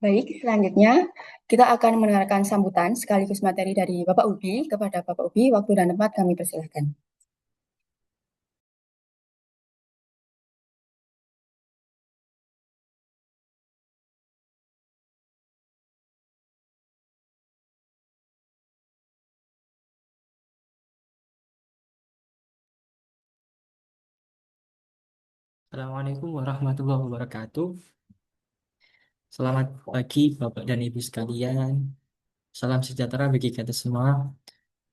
Baik, selanjutnya kita akan mendengarkan sambutan sekaligus materi dari Bapak Ubi. Kepada Bapak Ubi, waktu dan tempat kami persilahkan. Assalamualaikum warahmatullahi wabarakatuh. Selamat pagi Bapak dan Ibu sekalian. Salam sejahtera bagi kita semua.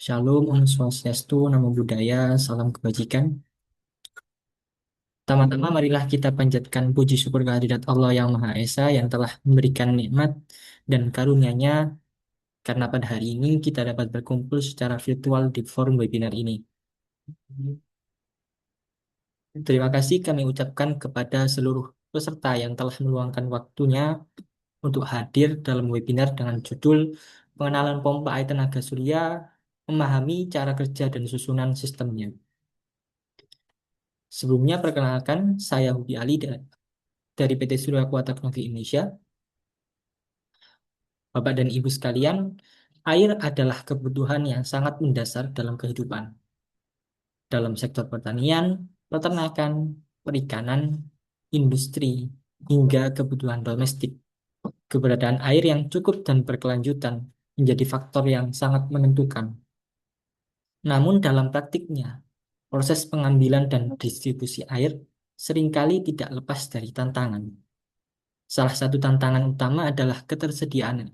Shalom, Om Swastiastu, Namo Buddhaya, salam kebajikan. Pertama-tama marilah kita panjatkan puji syukur kehadirat Allah yang Maha Esa yang telah memberikan nikmat dan karunia-Nya karena pada hari ini kita dapat berkumpul secara virtual di forum webinar ini. Terima kasih kami ucapkan kepada seluruh peserta yang telah meluangkan waktunya untuk hadir dalam webinar dengan judul Pengenalan Pompa Air Tenaga Surya, Memahami Cara Kerja dan Susunan Sistemnya. Sebelumnya perkenalkan, saya Hubi Ali dari PT Surya Kuat Teknologi Indonesia. Bapak dan Ibu sekalian, air adalah kebutuhan yang sangat mendasar dalam kehidupan. Dalam sektor pertanian, peternakan, perikanan, industri, hingga kebutuhan domestik. Keberadaan air yang cukup dan berkelanjutan menjadi faktor yang sangat menentukan. Namun dalam praktiknya, proses pengambilan dan distribusi air seringkali tidak lepas dari tantangan. Salah satu tantangan utama adalah ketersediaan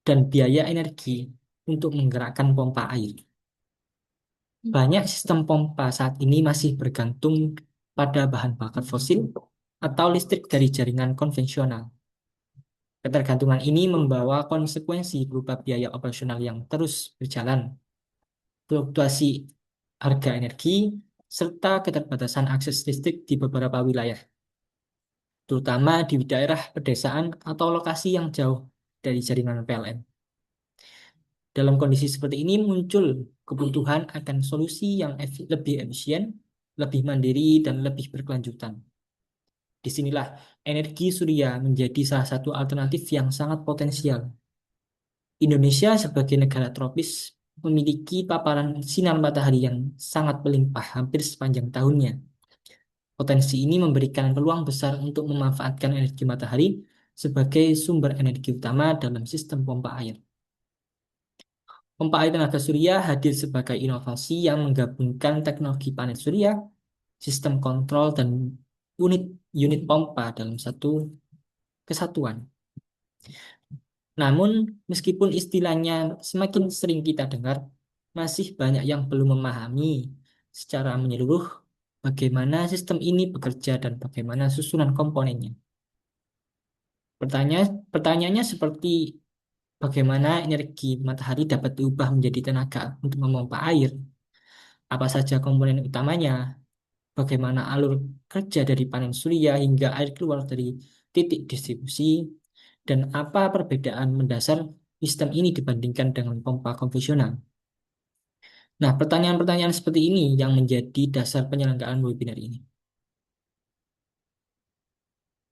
dan biaya energi untuk menggerakkan pompa air. Banyak sistem pompa saat ini masih bergantung pada bahan bakar fosil atau listrik dari jaringan konvensional. Ketergantungan ini membawa konsekuensi berupa biaya operasional yang terus berjalan, fluktuasi harga energi, serta keterbatasan akses listrik di beberapa wilayah, terutama di daerah pedesaan atau lokasi yang jauh dari jaringan PLN. Dalam kondisi seperti ini muncul kebutuhan akan solusi yang lebih efisien, lebih mandiri, dan lebih berkelanjutan. Disinilah energi surya menjadi salah satu alternatif yang sangat potensial. Indonesia sebagai negara tropis memiliki paparan sinar matahari yang sangat melimpah hampir sepanjang tahunnya. Potensi ini memberikan peluang besar untuk memanfaatkan energi matahari sebagai sumber energi utama dalam sistem pompa air. Pompa air tenaga surya hadir sebagai inovasi yang menggabungkan teknologi panet surya, sistem kontrol, dan unit pompa dalam satu kesatuan. Namun, meskipun istilahnya semakin sering kita dengar, masih banyak yang belum memahami secara menyeluruh bagaimana sistem ini bekerja dan bagaimana susunan komponennya. Pertanyaannya seperti bagaimana energi matahari dapat diubah menjadi tenaga untuk memompa air, apa saja komponen utamanya, bagaimana alur kerja dari panen surya hingga air keluar dari titik distribusi, dan apa perbedaan mendasar sistem ini dibandingkan dengan pompa konvensional. Nah, pertanyaan-pertanyaan seperti ini yang menjadi dasar penyelenggaraan webinar ini.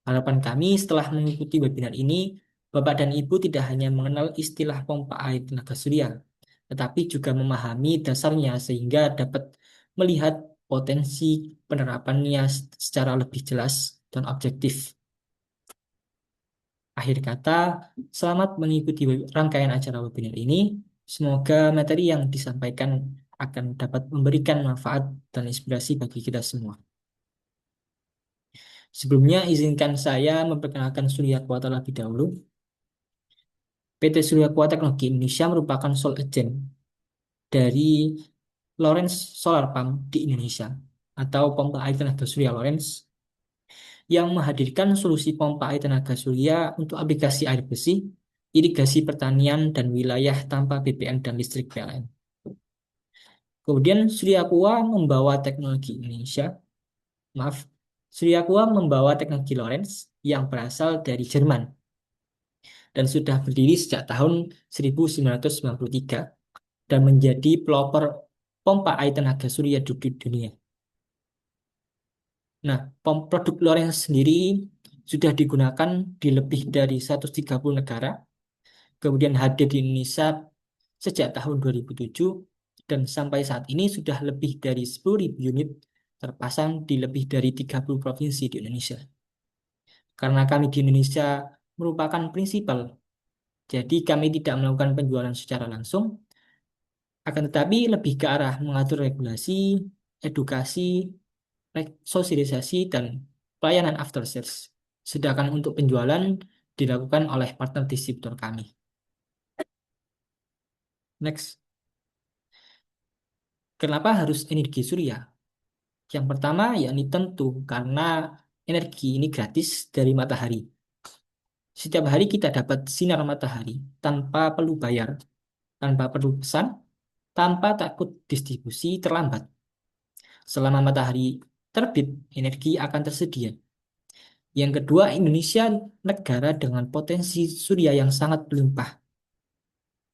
Harapan kami setelah mengikuti webinar ini, Bapak dan Ibu tidak hanya mengenal istilah pompa air tenaga surya, tetapi juga memahami dasarnya sehingga dapat melihat potensi penerapannya secara lebih jelas dan objektif. Akhir kata, selamat mengikuti rangkaian acara webinar ini. Semoga materi yang disampaikan akan dapat memberikan manfaat dan inspirasi bagi kita semua. Sebelumnya, izinkan saya memperkenalkan Surya Kuat terlebih dahulu. PT Surya Kuat Teknologi Indonesia merupakan sole agent dari Lawrence Solar Pump di Indonesia atau pompa air tenaga surya Lawrence yang menghadirkan solusi pompa air tenaga surya untuk aplikasi air bersih, irigasi pertanian, dan wilayah tanpa BPN dan listrik PLN. Kemudian Surya Aqua membawa teknologi Indonesia, maaf, Surya Aqua membawa teknologi Lawrence yang berasal dari Jerman dan sudah berdiri sejak tahun 1993 dan menjadi pelopor pompa air tenaga surya di dunia. Nah, produk Lawrence sendiri sudah digunakan di lebih dari 130 negara, kemudian hadir di Indonesia sejak tahun 2007, dan sampai saat ini sudah lebih dari 10.000 unit terpasang di lebih dari 30 provinsi di Indonesia. Karena kami di Indonesia merupakan prinsipal, jadi kami tidak melakukan penjualan secara langsung, akan tetapi lebih ke arah mengatur regulasi, edukasi, sosialisasi, dan pelayanan after sales. Sedangkan untuk penjualan dilakukan oleh partner distributor kami. Next, kenapa harus energi surya? Yang pertama, yakni tentu karena energi ini gratis dari matahari. Setiap hari kita dapat sinar matahari tanpa perlu bayar, tanpa perlu pesan, tanpa takut distribusi terlambat. Selama matahari terbit, energi akan tersedia. Yang kedua, Indonesia negara dengan potensi surya yang sangat melimpah.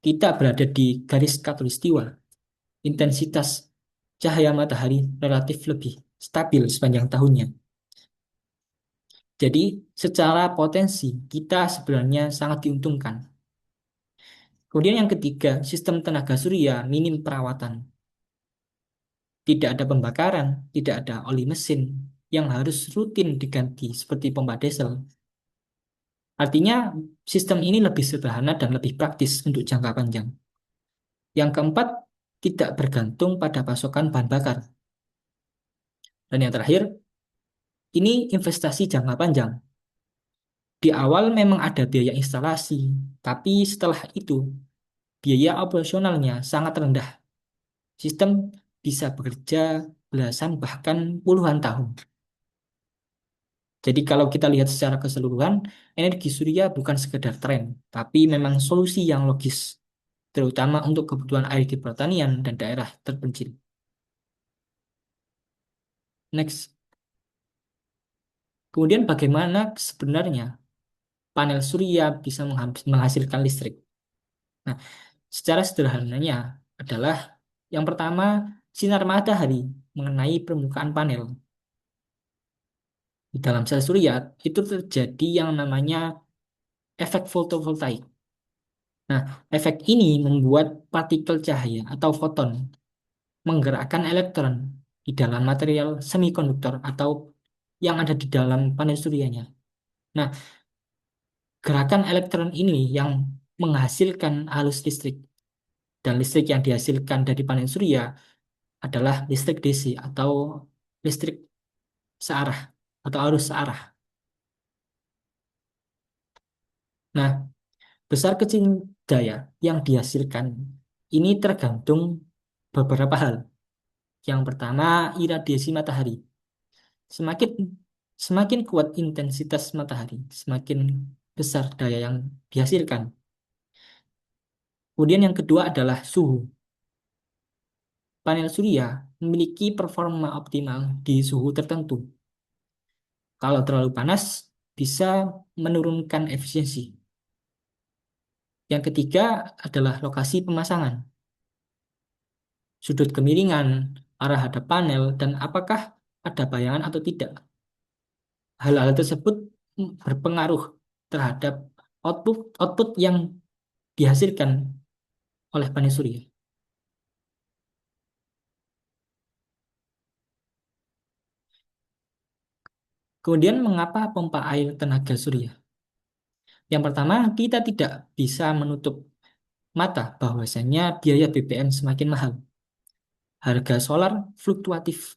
Kita berada di garis khatulistiwa. Intensitas cahaya matahari relatif lebih stabil sepanjang tahunnya. Jadi, secara potensi, kita sebenarnya sangat diuntungkan. Kemudian yang ketiga, sistem tenaga surya minim perawatan. Tidak ada pembakaran, tidak ada oli mesin yang harus rutin diganti seperti pompa diesel. Artinya, sistem ini lebih sederhana dan lebih praktis untuk jangka panjang. Yang keempat, tidak bergantung pada pasokan bahan bakar. Dan yang terakhir, ini investasi jangka panjang. Di awal memang ada biaya instalasi, tapi setelah itu biaya operasionalnya sangat rendah. Sistem bisa bekerja belasan bahkan puluhan tahun. Jadi kalau kita lihat secara keseluruhan, energi surya bukan sekedar tren, tapi memang solusi yang logis, terutama untuk kebutuhan air di pertanian dan daerah terpencil. Next, kemudian bagaimana sebenarnya panel surya bisa menghasilkan listrik? Nah, secara sederhananya adalah yang pertama, sinar matahari mengenai permukaan panel. Di dalam sel surya itu terjadi yang namanya efek fotovoltaik. Nah, efek ini membuat partikel cahaya atau foton menggerakkan elektron di dalam material semikonduktor atau yang ada di dalam panel suryanya. Nah, gerakan elektron ini yang menghasilkan arus listrik. Dan listrik yang dihasilkan dari panel surya adalah listrik DC atau listrik searah atau arus searah. Nah, besar kecil daya yang dihasilkan ini tergantung beberapa hal. Yang pertama, iradiasi matahari. Semakin semakin kuat intensitas matahari, semakin besar daya yang dihasilkan. Kemudian yang kedua adalah suhu. Panel surya memiliki performa optimal di suhu tertentu. Kalau terlalu panas, bisa menurunkan efisiensi. Yang ketiga adalah lokasi pemasangan, sudut kemiringan, arah hadap panel, dan apakah ada bayangan atau tidak. Hal-hal tersebut berpengaruh terhadap output output yang dihasilkan oleh panel surya. Kemudian mengapa pompa air tenaga surya? Yang pertama, kita tidak bisa menutup mata bahwasanya biaya BBM semakin mahal. Harga solar fluktuatif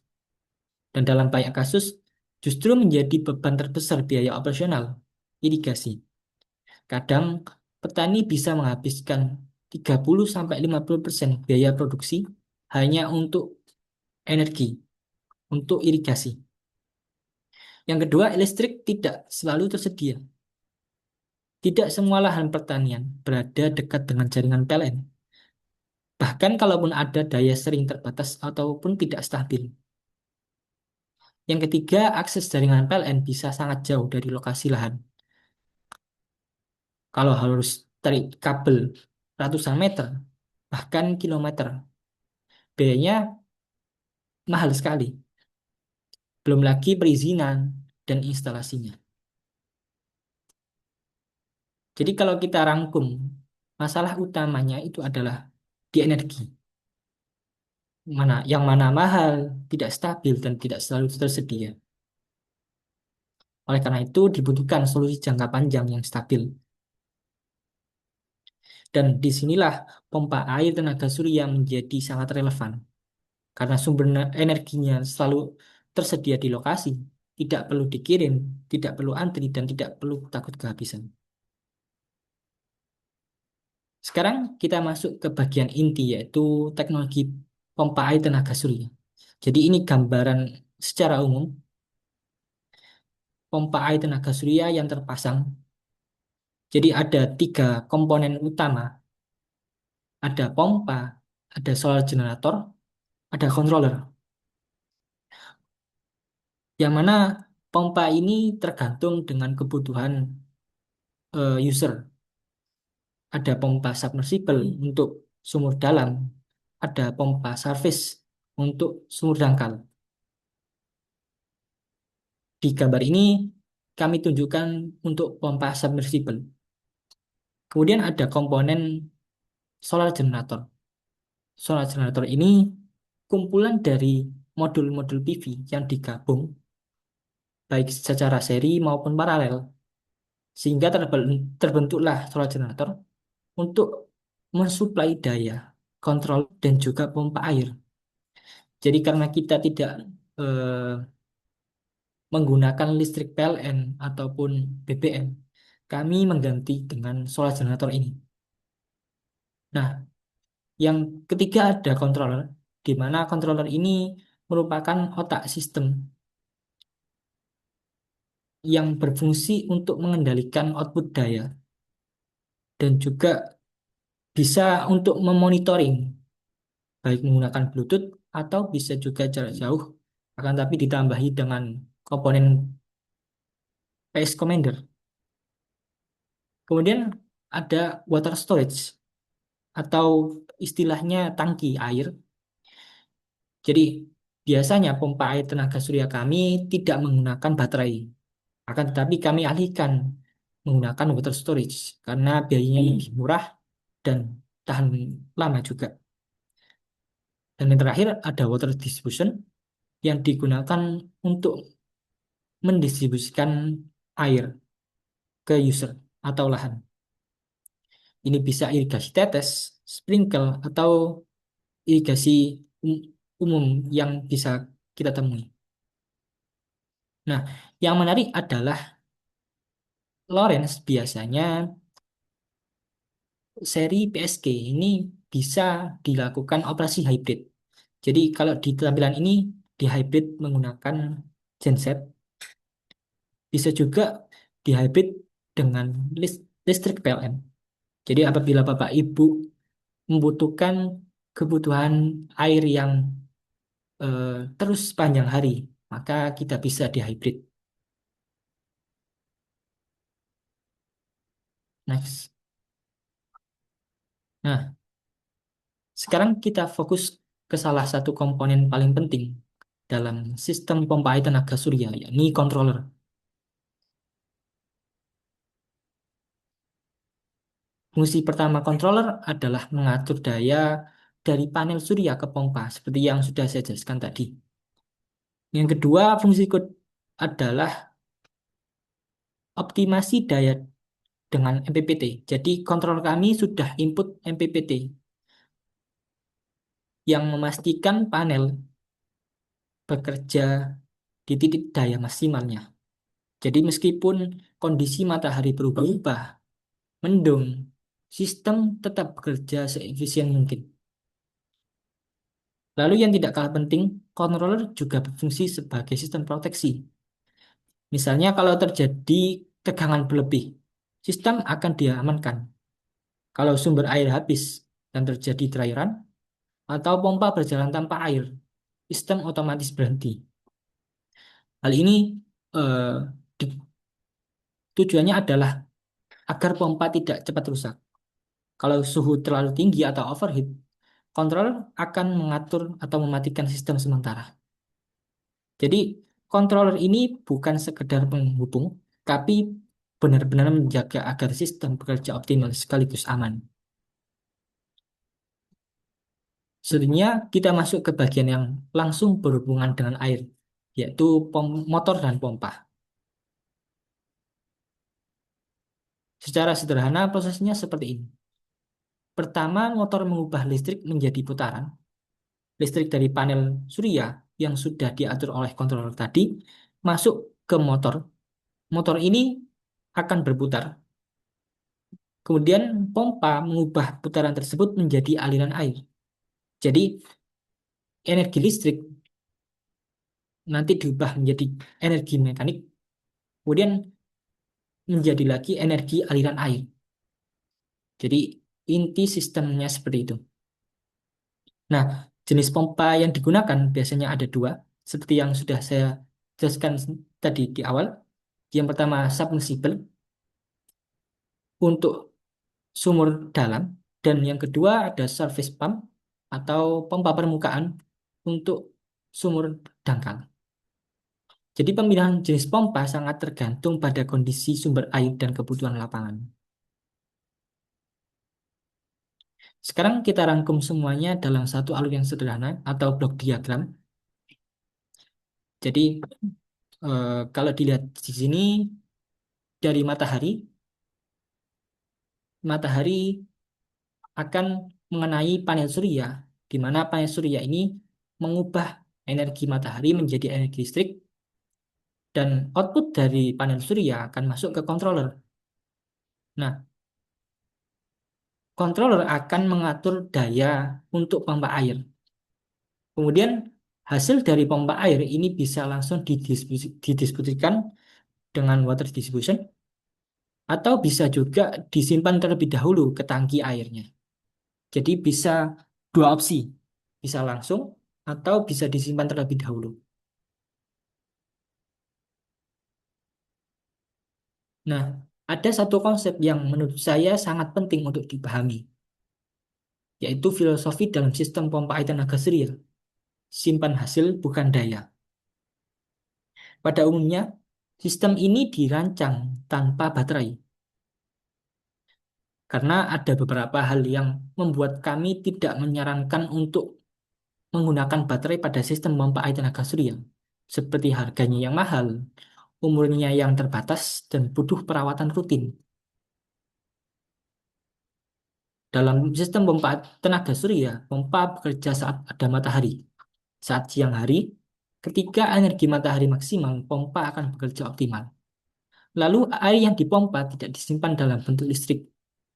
dan dalam banyak kasus justru menjadi beban terbesar biaya operasional irigasi. Kadang petani bisa menghabiskan 30-50% biaya produksi hanya untuk energi, untuk irigasi. Yang kedua, listrik tidak selalu tersedia. Tidak semua lahan pertanian berada dekat dengan jaringan PLN. Bahkan kalaupun ada, daya sering terbatas ataupun tidak stabil. Yang ketiga, akses jaringan PLN bisa sangat jauh dari lokasi lahan. Kalau harus tarik kabel ratusan meter, bahkan kilometer, biayanya mahal sekali. Belum lagi perizinan dan instalasinya. Jadi kalau kita rangkum, masalah utamanya itu adalah di energi. Yang mana mahal, tidak stabil, dan tidak selalu tersedia. Oleh karena itu, dibutuhkan solusi jangka panjang yang stabil. Dan disinilah pompa air tenaga surya menjadi sangat relevan. Karena sumber energinya selalu tersedia di lokasi, tidak perlu dikirim, tidak perlu antri, dan tidak perlu takut kehabisan. Sekarang kita masuk ke bagian inti, yaitu teknologi pompa air tenaga surya. Jadi ini gambaran secara umum pompa air tenaga surya yang terpasang. Jadi ada tiga komponen utama, ada pompa, ada solar generator, ada controller. Yang mana pompa ini tergantung dengan kebutuhan user. Ada pompa submersible untuk sumur dalam, ada pompa surface untuk sumur dangkal. Di gambar ini kami tunjukkan untuk pompa submersible. Kemudian ada komponen solar generator. Solar generator ini kumpulan dari modul-modul PV yang digabung baik secara seri maupun paralel, sehingga terbentuklah solar generator untuk mensuplai daya, kontrol, dan juga pompa air. Jadi karena kita tidak eh, menggunakan listrik PLN ataupun BBM, kami mengganti dengan solar generator ini. Nah, yang ketiga ada controller, di mana controller ini merupakan otak sistem yang berfungsi untuk mengendalikan output daya dan juga bisa untuk memonitoring, baik menggunakan Bluetooth atau bisa juga jarak jauh, akan tapi ditambahi dengan komponen PS Commander. Kemudian ada water storage atau istilahnya tangki air. Jadi biasanya pompa air tenaga surya kami tidak menggunakan baterai. Akan tetapi kami alihkan menggunakan water storage karena biayanya lebih murah dan tahan lama juga. Dan yang terakhir ada water distribution yang digunakan untuk mendistribusikan air ke user atau lahan. Ini bisa irigasi tetes, sprinkle, atau irigasi umum yang bisa kita temui. Nah, yang menarik adalah Lawrence biasanya seri PSG ini bisa dilakukan operasi hybrid. Jadi kalau di tampilan ini di hybrid menggunakan genset, bisa juga dihybrid dengan listrik PLN. Jadi apabila Bapak Ibu membutuhkan kebutuhan air yang eh, terus sepanjang hari, maka kita bisa dihybrid. Next. Nah, sekarang kita fokus ke salah satu komponen paling penting dalam sistem pompa air tenaga surya, yakni controller. Fungsi pertama controller adalah mengatur daya dari panel surya ke pompa, seperti yang sudah saya jelaskan tadi. Yang kedua, adalah optimasi daya dengan MPPT. Jadi, kontrol kami sudah input MPPT yang memastikan panel bekerja di titik daya maksimalnya. Jadi, meskipun kondisi matahari berubah-ubah, mendung, sistem tetap bekerja seefisien mungkin. Lalu yang tidak kalah penting, controller juga berfungsi sebagai sistem proteksi. Misalnya kalau terjadi tegangan berlebih, sistem akan diamankan. Kalau sumber air habis dan terjadi dry run, atau pompa berjalan tanpa air, sistem otomatis berhenti. Hal ini eh, di- tujuannya adalah agar pompa tidak cepat rusak. Kalau suhu terlalu tinggi atau overheat, controller akan mengatur atau mematikan sistem sementara. Jadi, controller ini bukan sekedar penghubung, tapi benar-benar menjaga agar sistem bekerja optimal sekaligus aman. Selanjutnya, kita masuk ke bagian yang langsung berhubungan dengan air, yaitu motor dan pompa. Secara sederhana, prosesnya seperti ini. Pertama, motor mengubah listrik menjadi putaran. Listrik dari panel surya yang sudah diatur oleh controller tadi masuk ke motor. Motor ini akan berputar. Kemudian pompa mengubah putaran tersebut menjadi aliran air. Jadi energi listrik nanti diubah menjadi energi mekanik, kemudian menjadi lagi energi aliran air. Jadi inti sistemnya seperti itu. Nah, jenis pompa yang digunakan biasanya ada dua, seperti yang sudah saya jelaskan tadi di awal. Yang pertama submersible untuk sumur dalam, dan yang kedua ada surface pump atau pompa permukaan untuk sumur dangkal. Jadi pemilihan jenis pompa sangat tergantung pada kondisi sumber air dan kebutuhan lapangan. Sekarang kita rangkum semuanya dalam satu alur yang sederhana atau blok diagram. Jadi kalau dilihat di sini dari matahari akan mengenai panel surya, di mana panel surya ini mengubah energi matahari menjadi energi listrik, dan output dari panel surya akan masuk ke controller. Nah, controller akan mengatur daya untuk pompa air. Kemudian hasil dari pompa air ini bisa langsung didistribusikan dengan water distribution, atau bisa juga disimpan terlebih dahulu ke tangki airnya. Jadi bisa dua opsi, bisa langsung atau bisa disimpan terlebih dahulu. Nah, ada satu konsep yang menurut saya sangat penting untuk dipahami, yaitu filosofi dalam sistem pompa air tenaga surya. Simpan hasil bukan daya. Pada umumnya, sistem ini dirancang tanpa baterai, karena ada beberapa hal yang membuat kami tidak menyarankan untuk menggunakan baterai pada sistem pompa air tenaga surya, seperti harganya yang mahal, umurnya yang terbatas, dan butuh perawatan rutin. Dalam sistem pompa tenaga surya, pompa bekerja saat ada matahari. Saat siang hari, ketika energi matahari maksimal, pompa akan bekerja optimal. Lalu air yang dipompa tidak disimpan dalam bentuk listrik,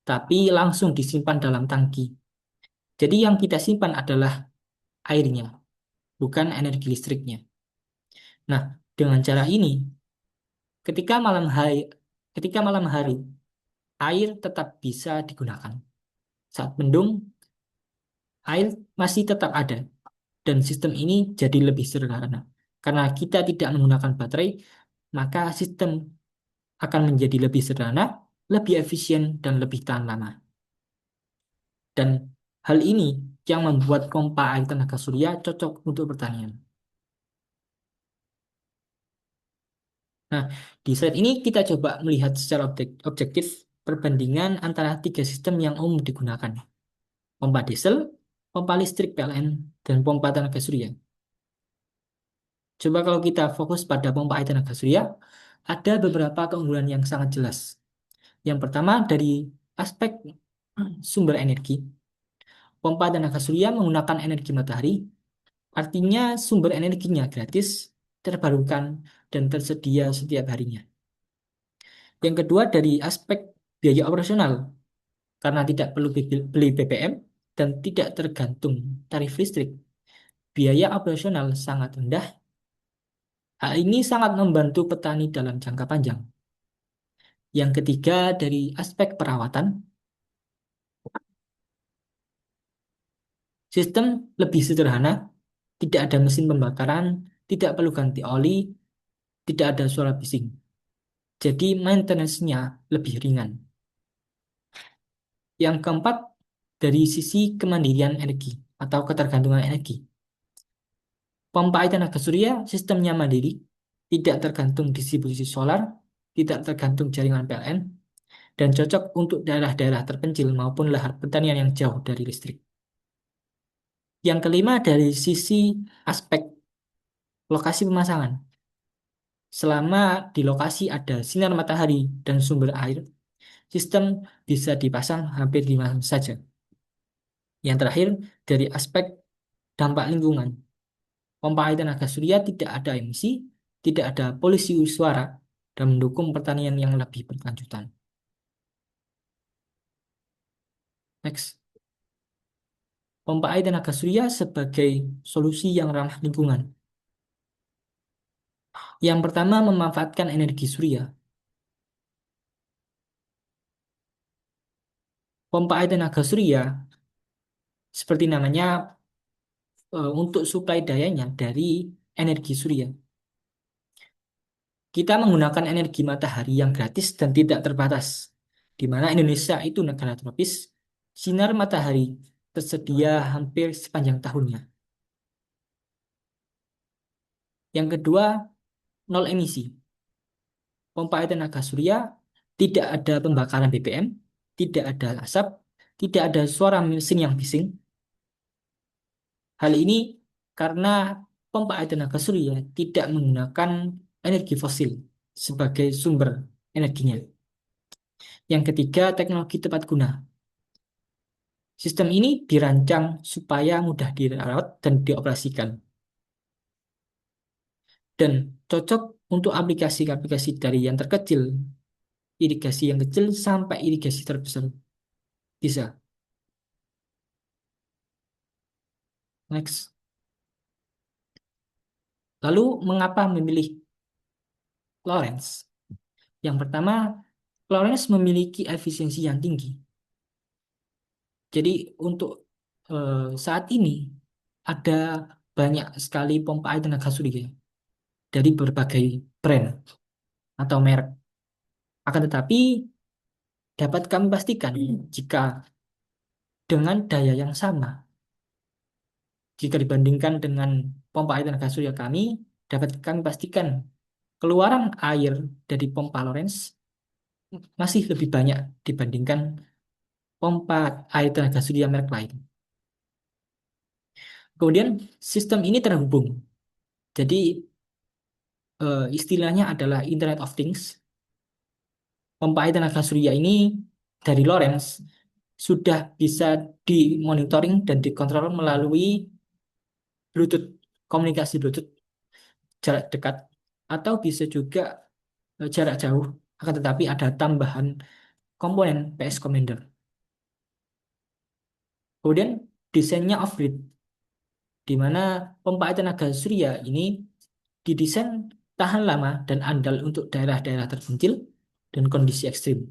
tapi langsung disimpan dalam tangki. Jadi yang kita simpan adalah airnya, bukan energi listriknya. Nah, Dengan cara ini, ketika malam hari, ketika malam hari, air tetap bisa digunakan. Saat mendung, air masih tetap ada dan sistem ini jadi lebih sederhana. Karena kita tidak menggunakan baterai, maka sistem akan menjadi lebih sederhana, lebih efisien, dan lebih tahan lama. Dan hal ini yang membuat pompa air tenaga surya cocok untuk pertanian. Nah, di slide ini kita coba melihat secara objektif perbandingan antara tiga sistem yang umum digunakan. Pompa diesel, pompa listrik PLN, dan pompa tenaga surya. Coba kalau kita fokus pada pompa air tenaga surya, ada beberapa keunggulan yang sangat jelas. Yang pertama dari aspek sumber energi. Pompa tenaga surya menggunakan energi matahari, artinya sumber energinya gratis, terbarukan, dan tersedia setiap harinya. Yang kedua dari aspek biaya operasional, karena tidak perlu beli BBM dan tidak tergantung tarif listrik. Biaya operasional sangat rendah. Hal ini sangat membantu petani dalam jangka panjang. Yang ketiga dari aspek perawatan, sistem lebih sederhana, tidak ada mesin pembakaran, tidak perlu ganti oli, tidak ada suara bising. Jadi maintenance-nya lebih ringan. Yang keempat, dari sisi kemandirian energi atau ketergantungan energi. Pompa air tenaga surya sistemnya mandiri, tidak tergantung distribusi solar, tidak tergantung jaringan PLN, dan cocok untuk daerah-daerah terpencil maupun lahan pertanian yang jauh dari listrik. Yang kelima, dari sisi aspek lokasi pemasangan. Selama di lokasi ada sinar matahari dan sumber air, sistem bisa dipasang hampir di mana saja. Yang terakhir, dari aspek dampak lingkungan. Pompa air tenaga surya tidak ada emisi, tidak ada polusi suara, dan mendukung pertanian yang lebih berkelanjutan. Next, pompa air tenaga surya sebagai solusi yang ramah lingkungan. Yang pertama, memanfaatkan energi surya. Pompa air tenaga surya, seperti namanya, untuk suplai dayanya dari energi surya. Kita menggunakan energi matahari yang gratis dan tidak terbatas. Di mana Indonesia itu negara tropis, sinar matahari tersedia hampir sepanjang tahunnya. Yang kedua, nol emisi. Pompa air tenaga surya tidak ada pembakaran BBM, tidak ada asap, tidak ada suara mesin yang bising. Hal ini karena pompa air tenaga surya tidak menggunakan energi fosil sebagai sumber energinya. Yang ketiga, teknologi tepat guna. Sistem ini dirancang supaya mudah dirawat dan dioperasikan, dan cocok untuk aplikasi-aplikasi dari yang terkecil, irigasi yang kecil, sampai irigasi terbesar. Bisa. Next. Lalu, mengapa memilih Lawrence? Yang pertama, Lawrence memiliki efisiensi yang tinggi. Jadi, untuk saat ini, ada banyak sekali pompa air tenaga surya dari berbagai brand atau merek. Akan tetapi, dapat kami pastikan jika dengan daya yang sama, jika dibandingkan dengan pompa air tenaga surya kami, dapat kami pastikan keluaran air dari pompa Lawrence masih lebih banyak dibandingkan pompa air tenaga surya merek lain. Kemudian sistem ini terhubung. Jadi istilahnya adalah Internet of Things. Pompa air tenaga surya ini dari Lawrence sudah bisa dimonitoring dan dikontrol melalui Bluetooth, komunikasi Bluetooth jarak dekat, atau bisa juga jarak jauh. Akan tetapi ada tambahan komponen PS Commander. Kemudian desainnya off-grid, di mana pompa air tenaga surya ini didesain tahan lama dan andal untuk daerah-daerah terpencil dan kondisi ekstrim.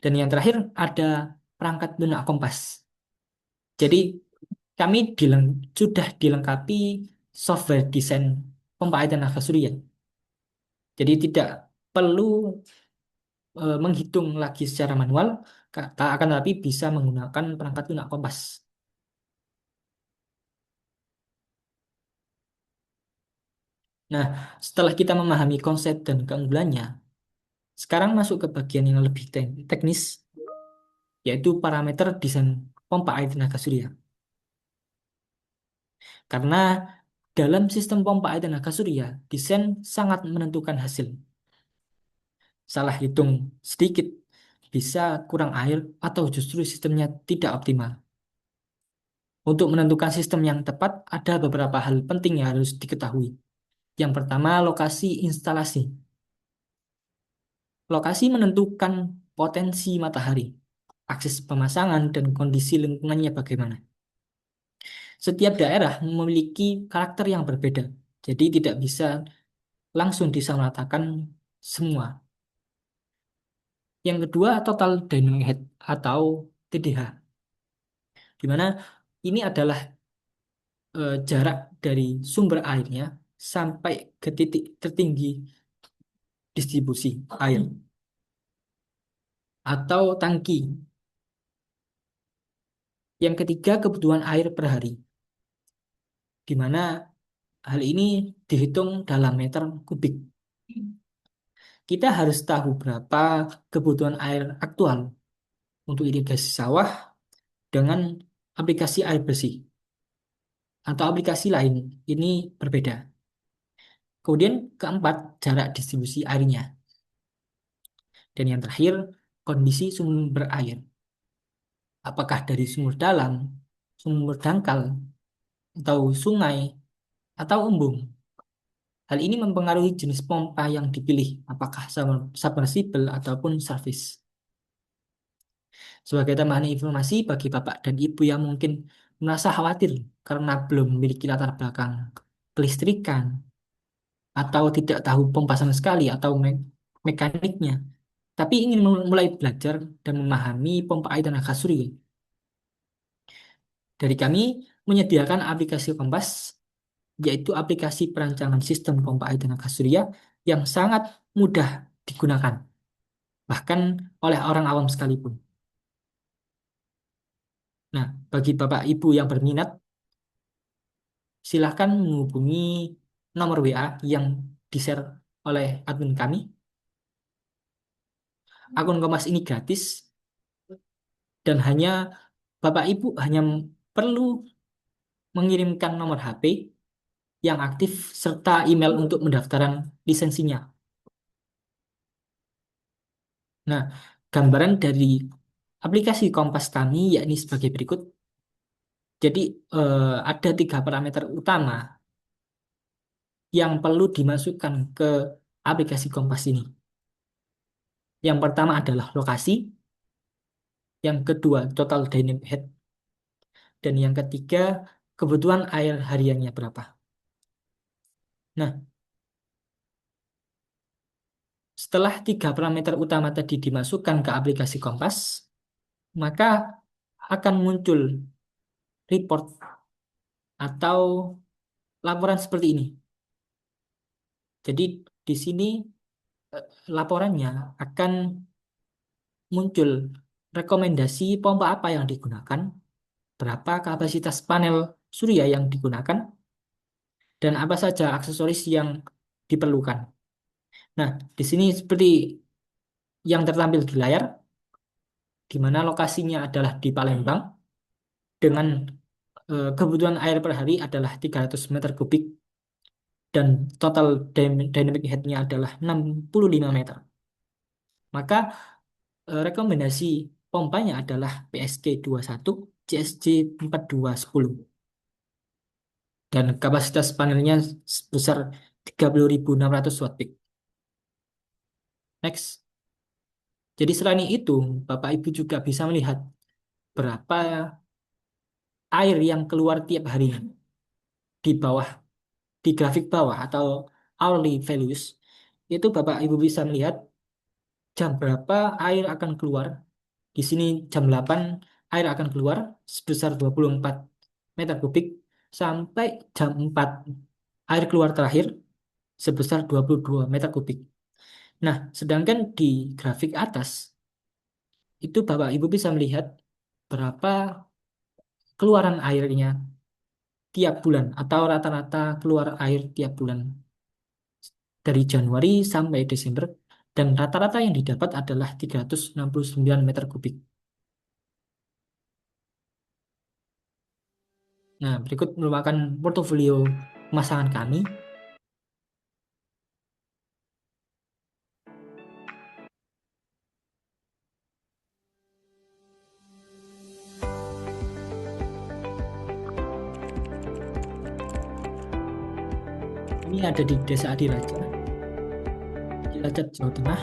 Dan yang terakhir ada perangkat lunak kompas. Jadi kami sudah dilengkapi software desain pompa air tenaga surya. Jadi tidak perlu menghitung lagi secara manual, akan tetapi bisa menggunakan perangkat lunak kompas. Nah, setelah kita memahami konsep dan keunggulannya, sekarang masuk ke bagian yang lebih teknis, yaitu parameter desain pompa air tenaga surya. Karena dalam sistem pompa air tenaga surya, desain sangat menentukan hasil. Salah hitung sedikit, bisa kurang air atau justru sistemnya tidak optimal. Untuk menentukan sistem yang tepat, ada beberapa hal penting yang harus diketahui. Yang pertama, lokasi instalasi. Lokasi menentukan potensi matahari, akses pemasangan, dan kondisi lingkungannya bagaimana. Setiap daerah memiliki karakter yang berbeda, jadi tidak bisa langsung disamaratakan semua. Yang kedua, total dynamic head atau TDH, di mana ini adalah jarak dari sumber airnya sampai ke titik tertinggi distribusi air atau tangki. Yang ketiga, kebutuhan air per hari, di mana hal ini dihitung dalam meter kubik. Kita harus tahu berapa kebutuhan air aktual untuk irigasi sawah dengan aplikasi air bersih atau aplikasi lain. Ini berbeda. Kemudian keempat, jarak distribusi airnya. Dan yang terakhir, kondisi sumber air. Apakah dari sumur dalam, sumber dangkal, atau sungai, atau embung. Hal ini mempengaruhi jenis pompa yang dipilih, apakah submersible ataupun service. Sebagai tambahan informasi bagi Bapak dan Ibu yang mungkin merasa khawatir karena belum memiliki latar belakang kelistrikan atau tidak tahu pompa sama sekali atau mekaniknya, tapi ingin mulai belajar dan memahami pompa air tenaga surya. Dari kami menyediakan aplikasi Kompas, yaitu aplikasi perancangan sistem pompa air tenaga surya yang sangat mudah digunakan, bahkan oleh orang awam sekalipun. Nah, bagi Bapak Ibu yang berminat, silahkan menghubungi nomor WA yang di-share oleh admin kami. Akun Kompas ini gratis dan hanya Bapak Ibu hanya perlu mengirimkan nomor HP yang aktif serta email untuk pendaftaran lisensinya. Nah, gambaran dari aplikasi Kompas kami yakni sebagai berikut. Jadi ada 3 parameter utama yang perlu dimasukkan ke aplikasi Kompas ini. Yang pertama adalah lokasi, yang kedua total dynamic head, dan yang ketiga kebutuhan air hariannya berapa. Nah, setelah 3 parameter utama tadi dimasukkan ke aplikasi Kompas, maka akan muncul report atau laporan seperti ini. Jadi di sini laporannya akan muncul rekomendasi pompa apa yang digunakan, berapa kapasitas panel surya yang digunakan, dan apa saja aksesoris yang diperlukan. Nah, di sini seperti yang tertampil di layar, di mana lokasinya adalah di Palembang, dengan kebutuhan air per hari adalah 300 meter kubik, dan total dynamic head-nya adalah 65 meter. Maka rekomendasi pompanya adalah PSG 21, CSG 4210. Dan kapasitas panelnya sebesar 30.600 watt peak. Next. Jadi selain itu, Bapak Ibu juga bisa melihat berapa air yang keluar tiap hari di bawah, di grafik bawah atau hourly values, itu Bapak Ibu bisa melihat jam berapa air akan keluar. Di sini jam 8 air akan keluar sebesar 24 meter kubik sampai jam 4 air keluar terakhir sebesar 22 meter kubik. Nah, sedangkan di grafik atas itu Bapak Ibu bisa melihat berapa keluaran airnya tiap bulan atau rata-rata keluar air tiap bulan dari Januari sampai Desember dan rata-rata yang didapat adalah 369 meter kubik. Nah, berikut merupakan portofolio pemasangan kami. Ini ada di Desa Adiraja, Cilacap, Jawa Tengah.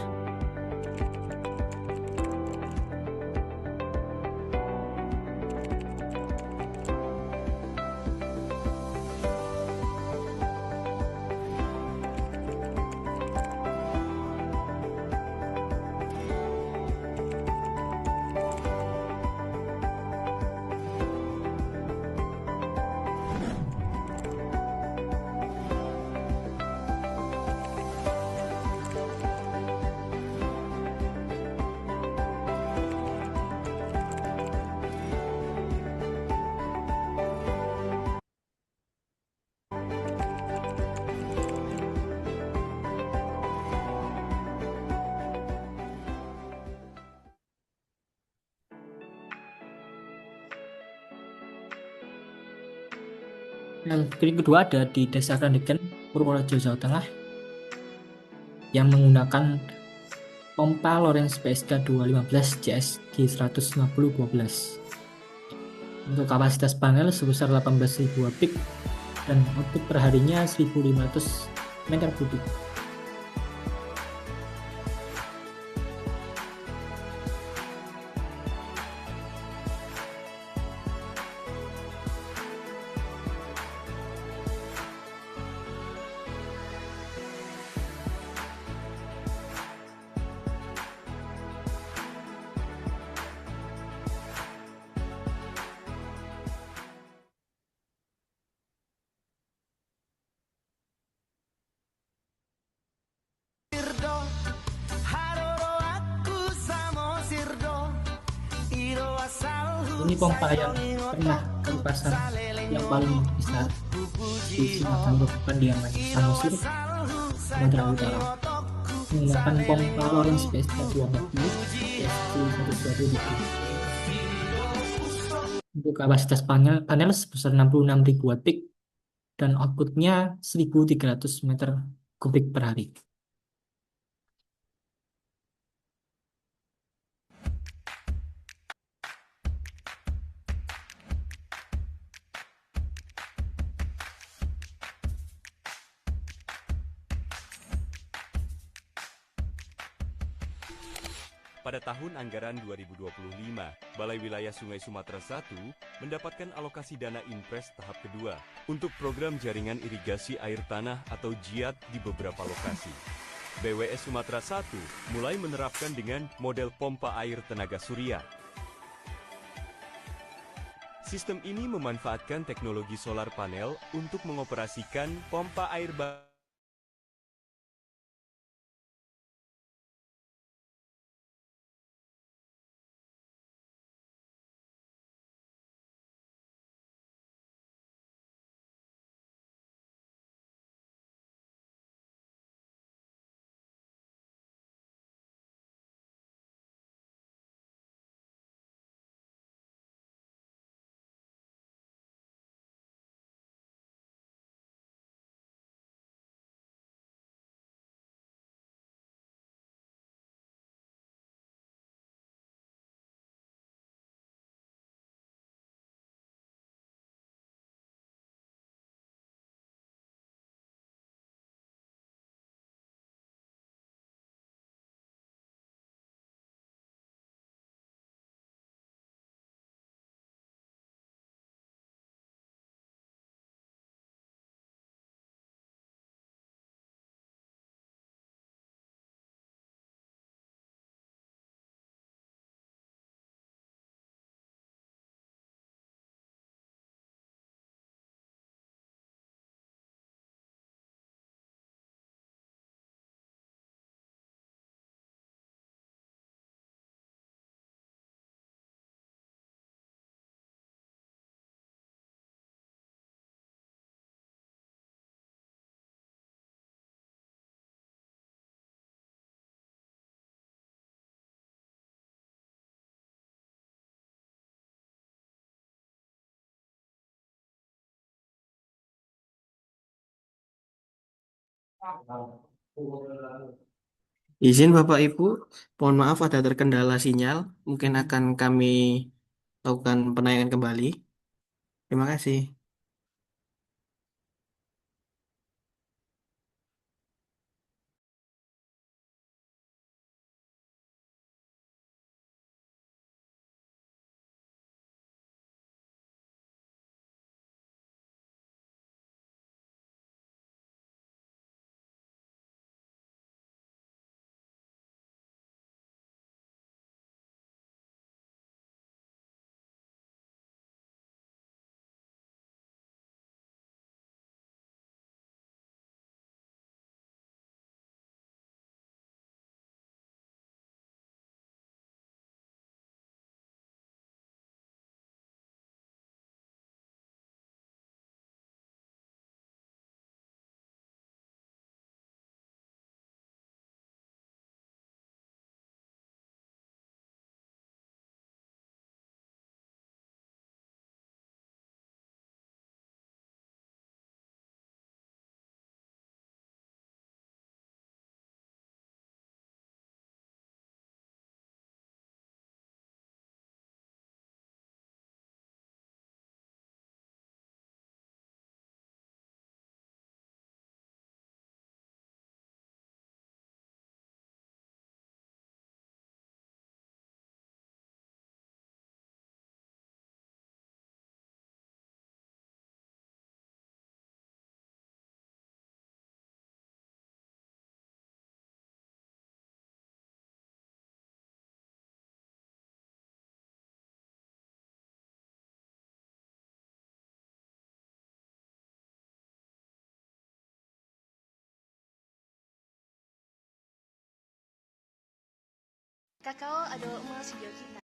Yang kedua ada di Desa Krandegan, Purworejo, Jawa Tengah, yang menggunakan pompa Lawrence PSK 215 CSG 150-12. Untuk kapasitas panel sebesar 18.000 watt dan output perharinya 1.500 meter kubik. Ini pompa yang pernah kami pasang yang paling besar di Simatang Kabupaten Diaman, Samosir, Sumatera Utara. Menggunakan pompa Lawrence PSK 240 PSK 120. Untuk kapasitas panel sebesar 66.000 watt peak dan outputnya 1.300 meter kubik per hari. Pada tahun anggaran 2025, Balai Wilayah Sungai Sumatera I mendapatkan alokasi dana Impres tahap kedua untuk program jaringan irigasi air tanah atau JIAT di beberapa lokasi. BWS Sumatera I mulai menerapkan dengan model pompa air tenaga surya. Sistem ini memanfaatkan teknologi solar panel untuk mengoperasikan pompa air Izin Bapak Ibu, mohon maaf ada terkendala sinyal. Mungkin akan kami lakukan penayangan kembali. Terima kasih. Kakao adalah emas video kita.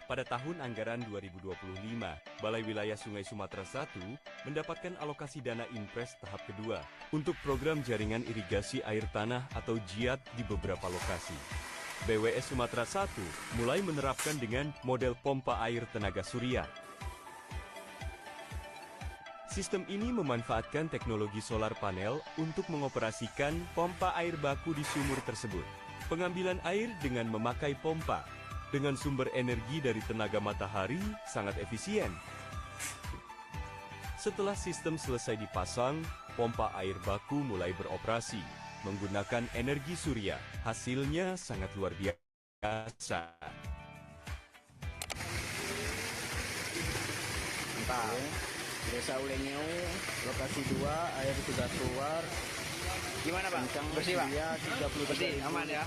Pada tahun anggaran 2025, Balai Wilayah Sungai Sumatera I mendapatkan alokasi dana Impres tahap kedua untuk program jaringan irigasi air tanah atau JIAT di beberapa lokasi. BWS Sumatera I mulai menerapkan dengan model pompa air tenaga surya. Sistem ini memanfaatkan teknologi solar panel untuk mengoperasikan pompa air baku di sumur tersebut. Pengambilan air dengan memakai pompa dengan sumber energi dari tenaga matahari sangat efisien. Setelah sistem selesai dipasang, pompa air baku mulai beroperasi menggunakan energi surya. Hasilnya sangat luar biasa. Mantap. Desa Ulengeu, lokasi 2, air sudah keluar. Gimana Pak? Bersih Pak? 30 bersih, aman ya?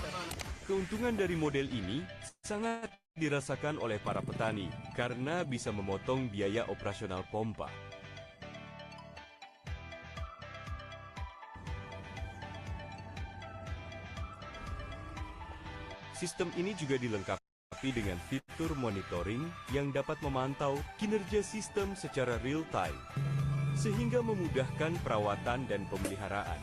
Keuntungan dari model ini sangat dirasakan oleh para petani karena bisa memotong biaya operasional pompa. Sistem ini juga dilengkapi dengan fitur monitoring yang dapat memantau kinerja sistem secara real time, sehingga memudahkan perawatan dan pemeliharaan.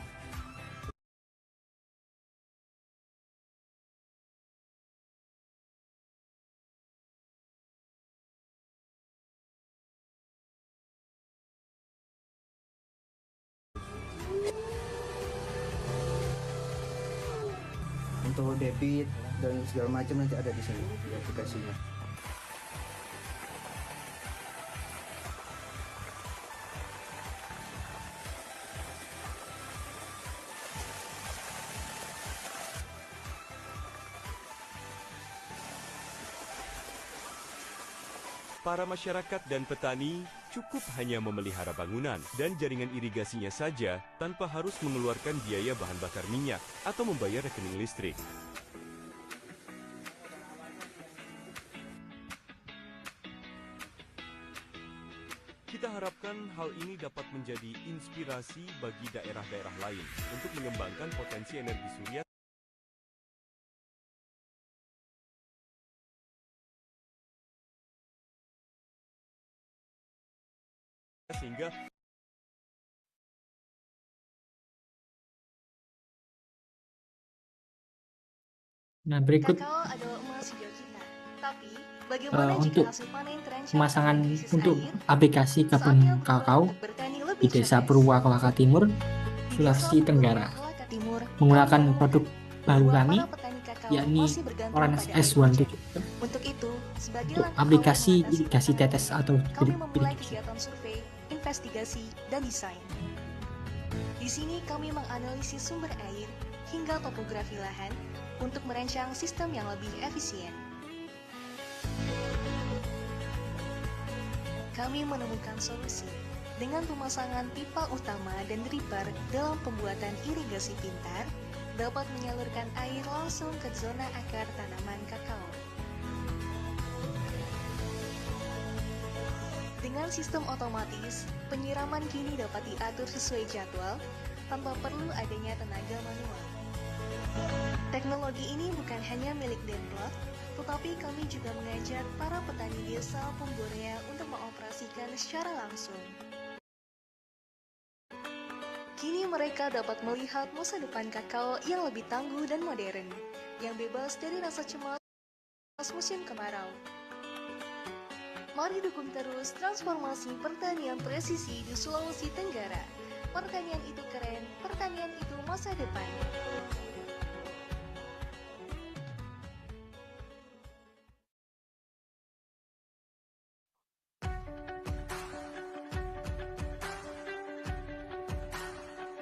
Untuk debit dan segala macam nanti ada di sini di aplikasinya. Para masyarakat dan petani cukup hanya memelihara bangunan dan jaringan irigasinya saja tanpa harus mengeluarkan biaya bahan bakar minyak atau membayar rekening listrik. Kita harapkan hal ini dapat menjadi inspirasi bagi daerah-daerah lain untuk mengembangkan potensi energi surya sehingga Nah, berikut Kakao adalah emas hijau kita. Tapi, bagaimana jika untuk hasil panen terancam pemasangan karena krisis untuk air? aplikasi kebun Saatnya berubah kakao untuk bertani lebih di Desa cerdas. Purwakelaka Timur, Di Desa Sulawesi Tenggara, Purwakelaka Timur, menggunakan kami produk menemukan baru bahwa kami, para petani kakao yakni masih bergantung Orange pada air S17 hujan. Untuk itu, sebagai untuk langkah awal aplikasi mengatasi irigasi tantangan tetes ini, atau kami memulai irigasi. kegiatan survei, investigasi, dan desain. Di sini kami menganalisis sumber air hingga topografi lahan untuk merancang sistem yang lebih efisien. Kami menemukan solusi dengan pemasangan pipa utama dan dripper dalam pembuatan irigasi pintar dapat menyalurkan air langsung ke zona akar tanaman kakao. Dengan sistem otomatis, penyiraman kini dapat diatur sesuai jadwal tanpa perlu adanya tenaga manual. Teknologi ini bukan hanya milik Demplot, tetapi kami juga mengajak para petani desa Pemborea untuk mengoperasikan secara langsung. Kini mereka dapat melihat masa depan kakao yang lebih tangguh dan modern, yang bebas dari rasa cemas musim kemarau. Mari dukung terus transformasi pertanian presisi di Sulawesi Tenggara. Pertanian itu keren, pertanian itu masa depan.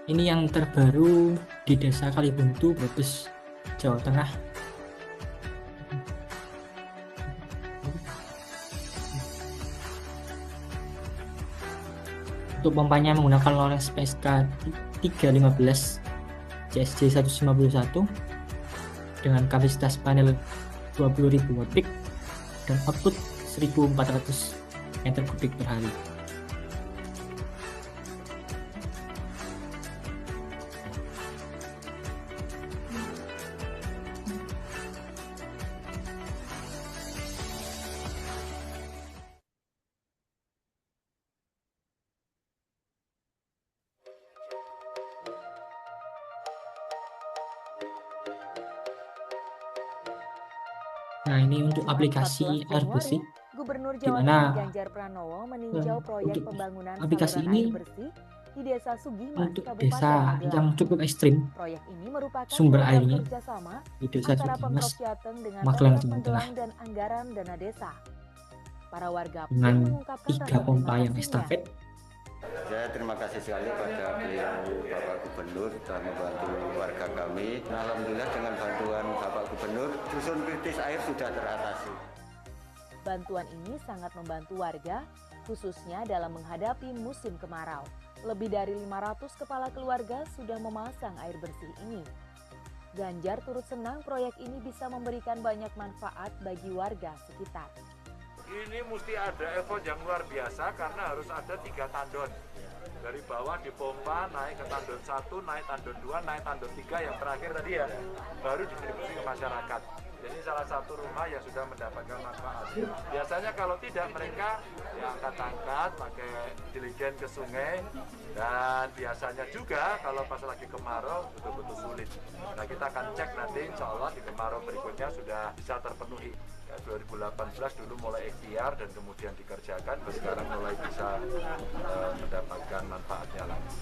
Ini yang terbaru di Desa Kalibuntu, Brebes, Jawa Tengah. Untuk pompanya menggunakan Lorex PSK 315 CSJ 151 dengan kapasitas panel 20.000 watt peak dan output 1.400 meter kubik per hari. Nah, ini untuk aplikasi 14 air Januari, bersih, Gubernur di Jawa mana Tengah Ganjar Pranowo meninjau proyek untuk pembangunan aplikasi saluran ini air bersih di Desa Sugimas, untuk Kabupaten desa yang Magelang. cukup ekstrim, Proyek ini merupakan sumber program airnya kerjasama di desa antara Sugimas, Pemprov Jateng dengan Magelang, Pemkab Jawa Tengah, Magelang dan anggaran dana desa. Para warga pun dengan mengungkapkan 3 rasa terima pompa yang kasihnya. estafet. Saya terima kasih sekali pada beliau Bapak Gubernur telah membantu warga kami. Alhamdulillah dengan bantuan Bapak Gubernur, dusun kritis air sudah teratasi. Bantuan ini sangat membantu warga, khususnya dalam menghadapi musim kemarau. Lebih dari 500 kepala keluarga sudah memasang air bersih ini. Ganjar turut senang proyek ini bisa memberikan banyak manfaat bagi warga sekitar. Ini mesti ada effort yang luar biasa karena harus ada 3 tandon. Dari bawah dipompa, naik ke tandon 1, naik tandon 2, naik tandon 3, yang terakhir tadi ya, baru distribusi ke masyarakat. Jadi salah satu rumah yang sudah mendapatkan manfaat. Biasanya kalau tidak mereka ya angkat-angkat, pakai diligen ke sungai, dan biasanya juga kalau pas lagi kemarau betul-betul sulit. Nah kita akan cek nanti insya Allah di kemarau berikutnya sudah bisa terpenuhi. 2018 dulu mulai ikhtiar dan kemudian dikerjakan, sekarang mulai bisa mendapatkan manfaatnya lagi.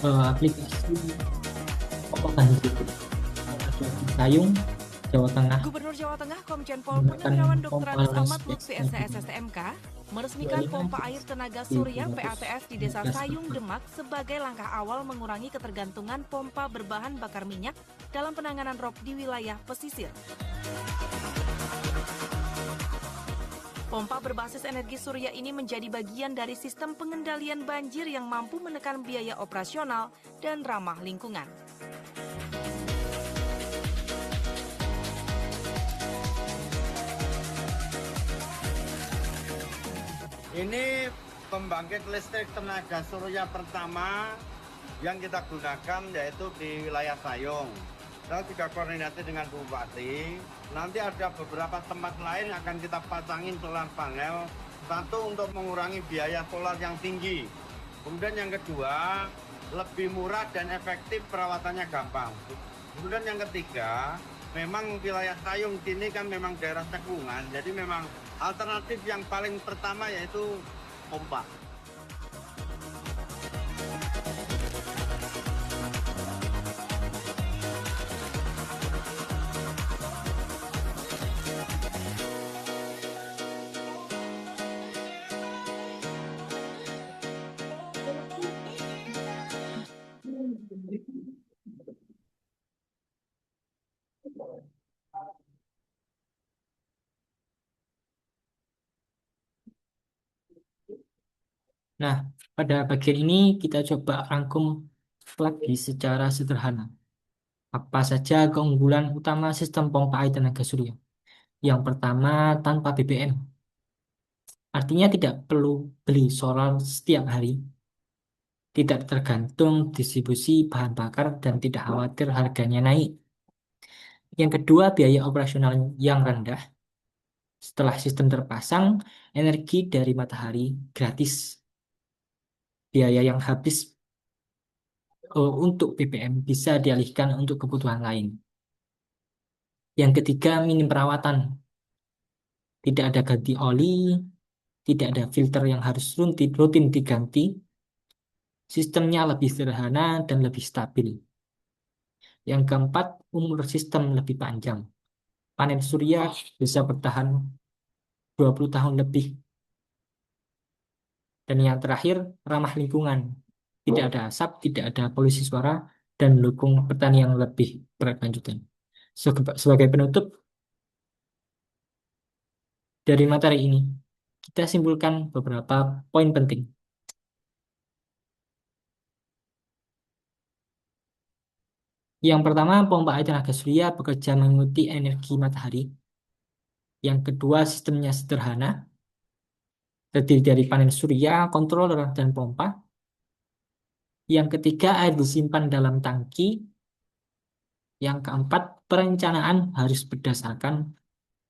Aplikasi pompa banjir yang ada di Sayung, Jawa Tengah, Gubernur Jawa Tengah Komjen Pol menggunakan Purnawirawan Dr. pompa Andes Ahmad listrik Lutfi STSSTMK meresmikan pompa air tenaga surya PATS di Desa Sayung, Demak sebagai langkah awal mengurangi ketergantungan pompa berbahan bakar minyak dalam penanganan rob di wilayah pesisir. Pompa berbasis energi surya ini menjadi bagian dari sistem pengendalian banjir yang mampu menekan biaya operasional dan ramah lingkungan. Ini pembangkit listrik tenaga surya pertama yang kita gunakan yaitu di wilayah Sayung. Saya juga koordinasi dengan Bupati. Nanti ada beberapa tempat lain yang akan kita pasangin solar panel. Satu untuk mengurangi biaya solar yang tinggi. Kemudian yang kedua, lebih murah dan efektif, perawatannya gampang. Kemudian yang ketiga, memang wilayah Sayung sini kan memang daerah cekungan. Jadi memang alternatif yang paling pertama yaitu pompa. Nah, pada bagian ini kita coba rangkum lagi secara sederhana. Apa saja keunggulan utama sistem pompa air tenaga surya? Yang pertama, tanpa BBM. Artinya tidak perlu beli solar setiap hari, tidak tergantung distribusi bahan bakar, dan tidak khawatir harganya naik. Yang kedua, biaya operasional yang rendah. Setelah sistem terpasang, energi dari matahari gratis. Biaya yang habis untuk BBM bisa dialihkan untuk kebutuhan lain. Yang ketiga, minim perawatan. Tidak ada ganti oli, tidak ada filter yang harus rutin diganti. Sistemnya lebih sederhana dan lebih stabil. Yang keempat, umur sistem lebih panjang. Panel surya bisa bertahan 20 tahun lebih. Dan yang terakhir, ramah lingkungan. Tidak ada asap, tidak ada polusi suara, dan mendukung pertanian yang lebih berkelanjutan. Sebagai penutup dari materi ini, kita simpulkan beberapa poin penting. Yang pertama, pompa air tenaga surya bekerja mengikuti energi matahari. Yang kedua, sistemnya sederhana, terdiri dari panel surya, controller, dan pompa. Yang ketiga, air disimpan dalam tangki. Yang keempat, perencanaan harus berdasarkan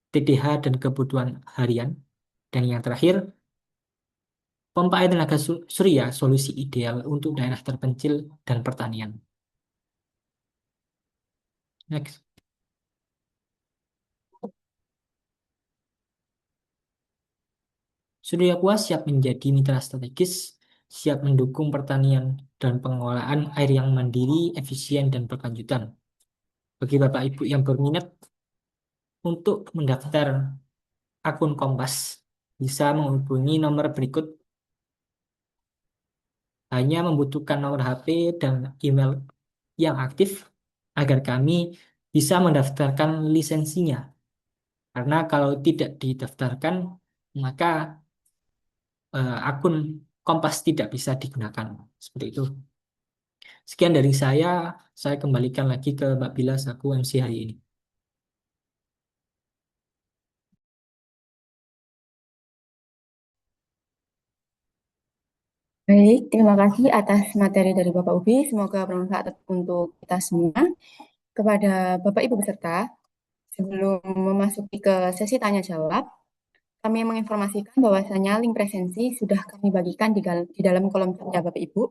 TDH dan kebutuhan harian. Dan yang terakhir, pompa air tenaga surya solusi ideal untuk daerah terpencil dan pertanian. Next. Surya Kuas siap menjadi mitra strategis, siap mendukung pertanian dan pengelolaan air yang mandiri, efisien, dan berkelanjutan. Bagi Bapak Ibu yang berminat untuk mendaftar akun Kompas, bisa menghubungi nomor berikut. Hanya membutuhkan nomor HP dan email yang aktif agar kami bisa mendaftarkan lisensinya. Karena kalau tidak didaftarkan, maka akun Kompas tidak bisa digunakan. Seperti itu. Sekian dari saya kembalikan lagi ke Mbak Bila selaku MC hari ini. Baik, terima kasih atas materi dari Bapak Ubi. Semoga bermanfaat untuk kita semua. Kepada Bapak Ibu peserta, sebelum memasuki ke sesi tanya jawab, kami menginformasikan bahwasanya link presensi sudah kami bagikan di dalam kolom chatnya Bapak Ibu.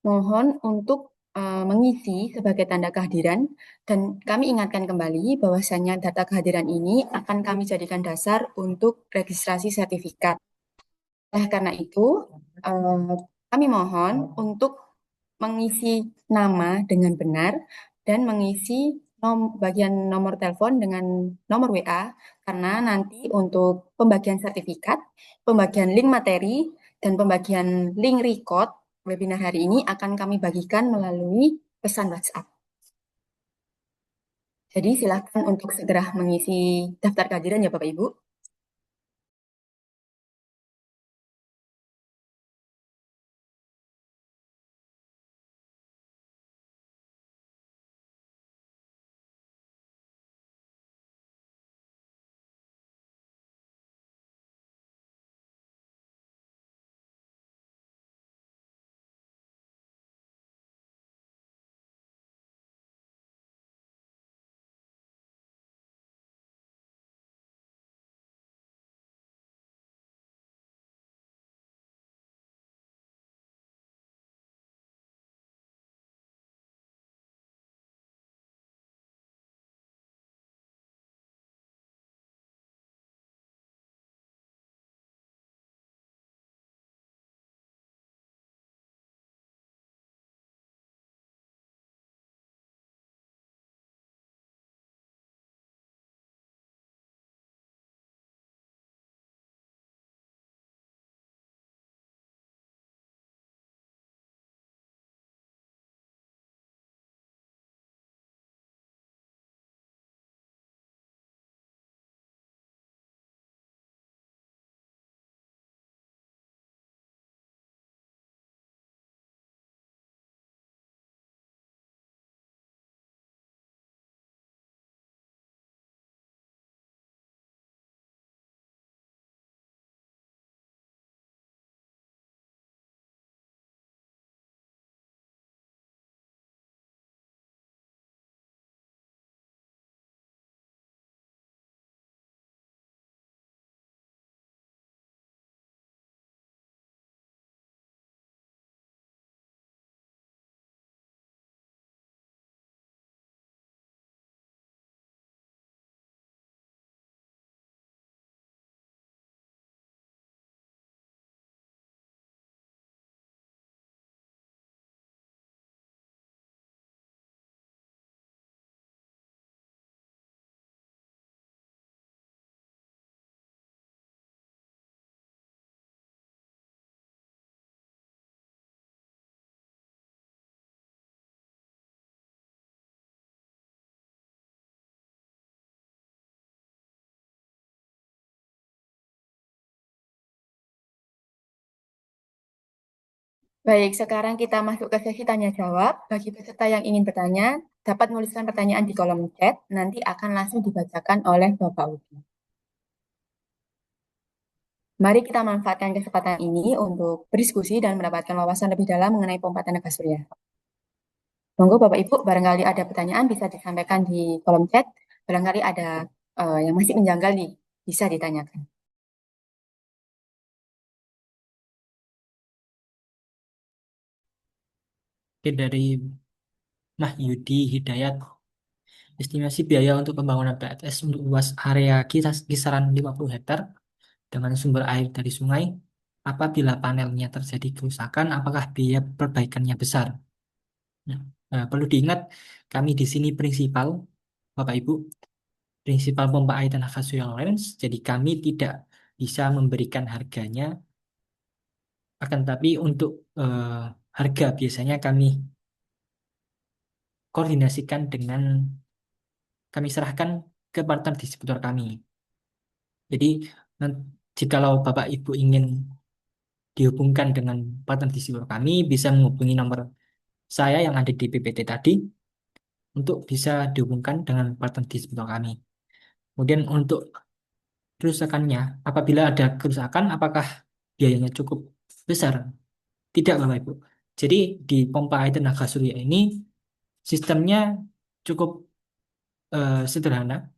Mohon untuk mengisi sebagai tanda kehadiran dan kami ingatkan kembali bahwasanya data kehadiran ini akan kami jadikan dasar untuk registrasi sertifikat. Oleh karena itu, kami mohon untuk mengisi nama dengan benar dan mengisi bagian nomor telepon dengan nomor WA, karena nanti untuk pembagian sertifikat, pembagian link materi, dan pembagian link record webinar hari ini akan kami bagikan melalui pesan WhatsApp. Jadi silakan untuk segera mengisi daftar kehadiran ya Bapak Ibu. Baik, sekarang kita masuk ke sesi tanya jawab. Bagi peserta yang ingin bertanya, dapat menuliskan pertanyaan di kolom chat, nanti akan langsung dibacakan oleh Bapak Ubi. Mari kita manfaatkan kesempatan ini untuk berdiskusi dan mendapatkan wawasan lebih dalam mengenai pompa tenaga surya. Monggo Bapak Ibu, barangkali ada pertanyaan bisa disampaikan di kolom chat. Barangkali ada yang masih menjanggal nih, bisa ditanyakan. Oke, dari Nah Yudi Hidayat, estimasi biaya untuk pembangunan PLTS untuk luas area kisaran 50 hektar dengan sumber air dari sungai. Apabila panelnya terjadi kerusakan, apakah biaya perbaikannya besar? Nah, perlu diingat, kami di sini prinsipal, Bapak Ibu, prinsipal pompa air tenaga surya Lawrence. Jadi kami tidak bisa memberikan harganya, akan tapi untuk harga biasanya koordinasikan dengan kami serahkan ke partner distributor kami. Jadi jikalau Bapak Ibu ingin dihubungkan dengan partner distributor kami, bisa menghubungi nomor saya yang ada di PPT tadi untuk bisa dihubungkan dengan partner distributor kami. Kemudian untuk kerusakannya, apabila ada kerusakan, apakah biayanya cukup besar? Tidak, Bapak Ibu. Jadi di pompa air tenaga surya ini sistemnya cukup sederhana.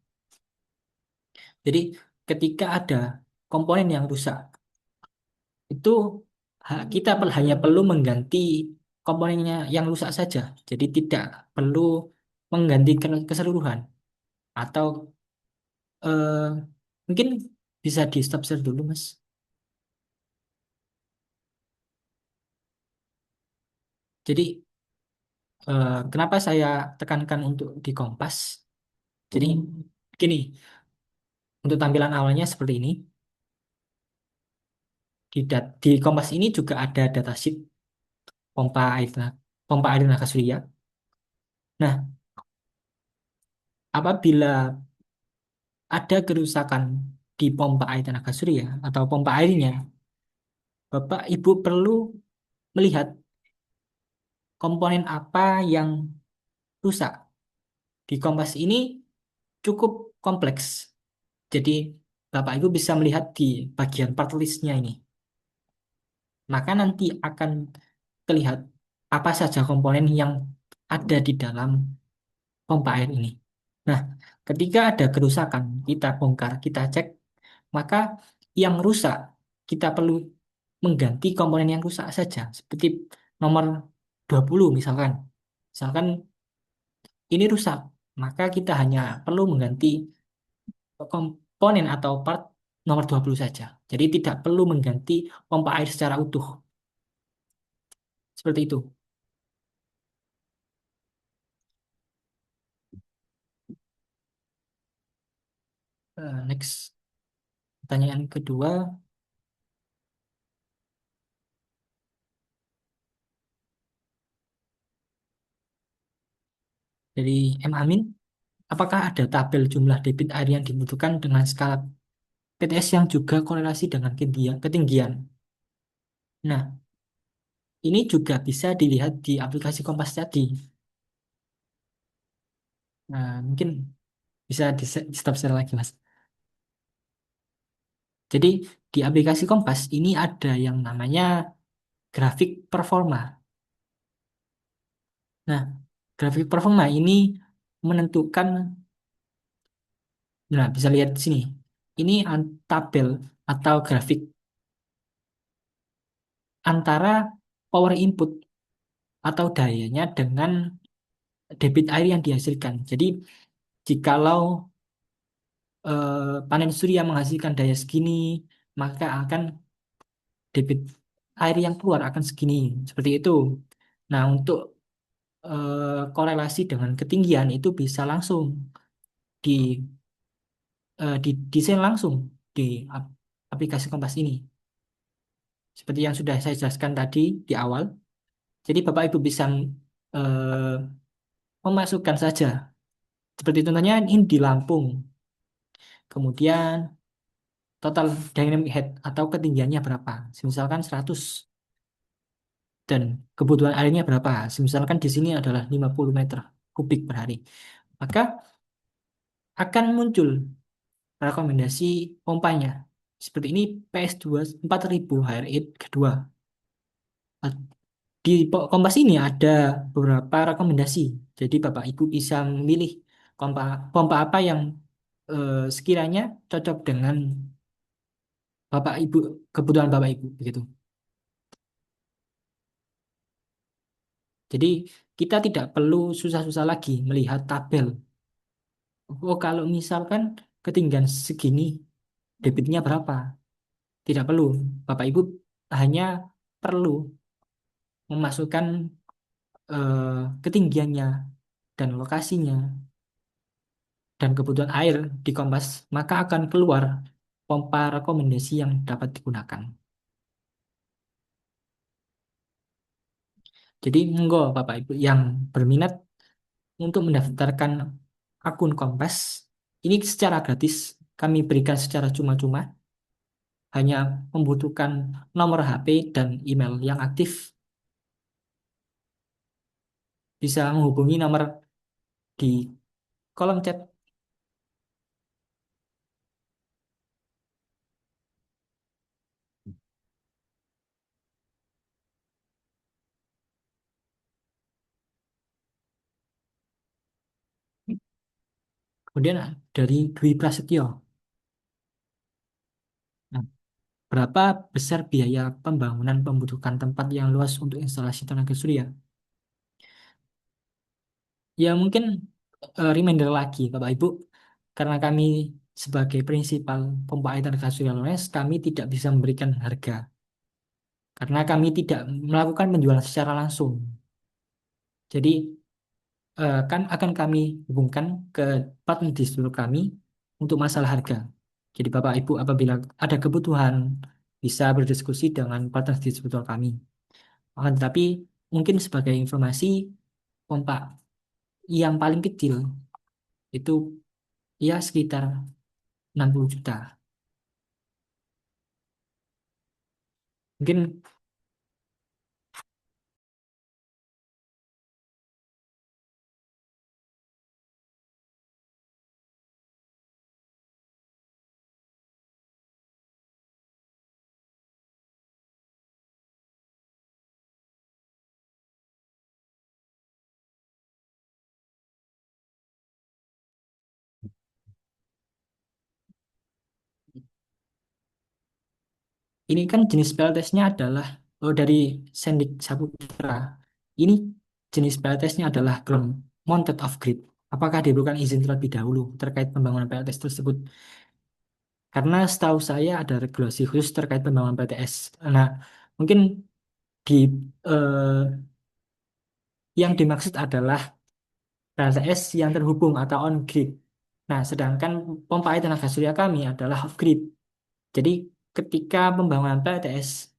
Jadi ketika ada komponen yang rusak, itu kita hanya perlu mengganti komponennya yang rusak saja. Jadi tidak perlu mengganti keseluruhan. Atau eh, mungkin bisa di stop share dulu, Mas. Jadi kenapa saya tekankan untuk di Kompas? Jadi gini, untuk tampilan awalnya seperti ini. Di Kompas ini juga ada datasheet pompa air pompa air tenaga surya. Nah, apabila ada kerusakan di pompa air tenaga surya atau pompa airnya, Bapak Ibu perlu melihat komponen apa yang rusak. Di Kompas ini cukup kompleks. Jadi Bapak Ibu bisa melihat di bagian part list-nya ini. Maka nanti akan terlihat apa saja komponen yang ada di dalam pompa air ini. Nah, ketika ada kerusakan, kita bongkar, kita cek, maka yang rusak kita perlu mengganti komponen yang rusak saja. Seperti nomor 20 misalkan. Misalkan ini rusak, maka kita hanya perlu mengganti komponen atau part nomor 20 saja. Jadi tidak perlu mengganti pompa air secara utuh. Seperti itu. Next. Pertanyaan kedua dari M. Amin. Apakah ada tabel jumlah debit air yang dibutuhkan dengan skala PTS yang juga korelasi dengan ketinggian? Nah, ini juga bisa dilihat di aplikasi Kompas tadi. Nah, mungkin bisa di stop share lagi, Mas. Jadi, di aplikasi Kompas ini ada yang namanya grafik performa. Nah, grafik performa ini menentukan, nah bisa lihat di sini. Ini tabel atau grafik antara power input atau dayanya dengan debit air yang dihasilkan. Jadi, jikalau panen surya menghasilkan daya segini, maka akan debit air yang keluar akan segini. Seperti itu. Nah, untuk korelasi dengan ketinggian itu bisa langsung di desain langsung di aplikasi Kompas ini. Seperti yang sudah saya jelaskan tadi di awal. Jadi Bapak Ibu bisa eh, memasukkan saja. Seperti contohnya ini di Lampung. Kemudian total dynamic head atau ketinggiannya berapa? Misalkan 100 dan kebutuhan airnya berapa? Misalkan di sini adalah 50 meter kubik per hari. Maka akan muncul rekomendasi pompanya. Seperti ini PS2 4000 HRX kedua. Di Kompas ini ada beberapa rekomendasi. Jadi Bapak Ibu bisa memilih pompa pompa apa yang sekiranya cocok dengan Bapak Ibu, kebutuhan Bapak Ibu begitu. Jadi kita tidak perlu susah-susah lagi melihat tabel. Oh, kalau misalkan ketinggian segini, debitnya berapa? Tidak perlu. Bapak Ibu hanya perlu memasukkan ketinggiannya dan lokasinya dan kebutuhan air di Kompas, maka akan keluar pompa rekomendasi yang dapat digunakan. Jadi monggo Bapak Ibu yang berminat untuk mendaftarkan akun Kompas, ini secara gratis kami berikan secara cuma-cuma, hanya membutuhkan nomor HP dan email yang aktif. Bisa menghubungi nomor di kolom chat. Kemudian dari Dwi Prasetyo. Nah, berapa besar biaya pembangunan pembutuhan tempat yang luas untuk instalasi tenaga surya? Ya mungkin reminder lagi Bapak Ibu, karena kami sebagai prinsipal pompa air tenaga surya luas, kami tidak bisa memberikan harga. Karena kami tidak melakukan penjualan secara langsung. Jadi kan akan kami hubungkan ke partner distributor kami untuk masalah harga. Jadi Bapak Ibu apabila ada kebutuhan bisa berdiskusi dengan partner distributor kami. Akan tetapi mungkin sebagai informasi, pompa yang paling kecil itu ya sekitar 60 juta. Mungkin ini kan jenis PLTS-nya adalah dari Sendik Saputra. Ini jenis PLTS-nya adalah ground mounted off grid. Apakah diperlukan izin terlebih dahulu terkait pembangunan PLTS tersebut? Karena setahu saya ada regulasi khusus terkait pembangunan PLTS. Nah, mungkin di yang dimaksud adalah PLTS yang terhubung atau on grid. Nah, sedangkan pompa air tenaga surya kami adalah off grid. Jadi ketika pembangunan PLTS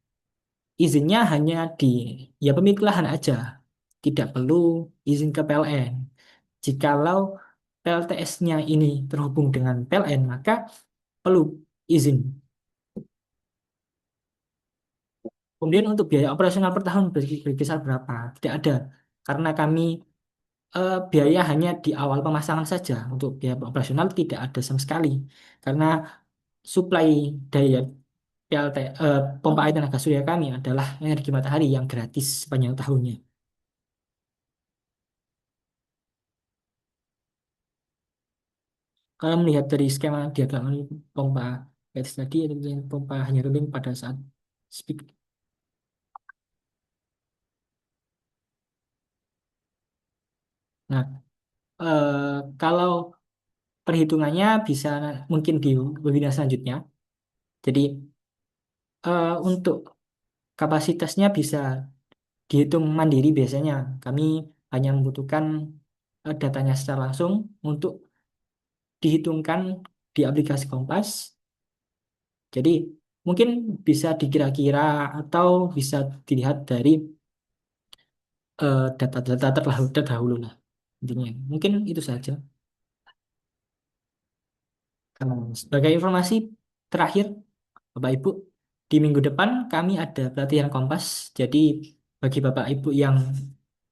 izinnya hanya di ya pemilik lahan aja, tidak perlu izin ke PLN. Jikalau PLTS-nya ini terhubung dengan PLN, maka perlu izin. Kemudian untuk biaya operasional per tahun berkisar berapa? Tidak ada, karena kami biaya hanya di awal pemasangan saja. Untuk biaya operasional tidak ada sama sekali, karena suplai daya PLT pompa air tenaga surya kami adalah energi matahari yang gratis sepanjang tahunnya. Kalau melihat dari skema diagram ini, pompa PLTS tadi itu pompa hanya keliling pada saat speak. Nah, kalau perhitungannya bisa mungkin di webinar selanjutnya. Jadi untuk kapasitasnya bisa dihitung mandiri biasanya. Kami hanya membutuhkan datanya secara langsung untuk dihitungkan di aplikasi Kompas. Jadi mungkin bisa dikira-kira atau bisa dilihat dari data-data terdahulu lah. Intinya. Mungkin itu saja. Sebagai informasi terakhir, Bapak Ibu, di minggu depan kami ada pelatihan Kompas. Jadi bagi Bapak Ibu yang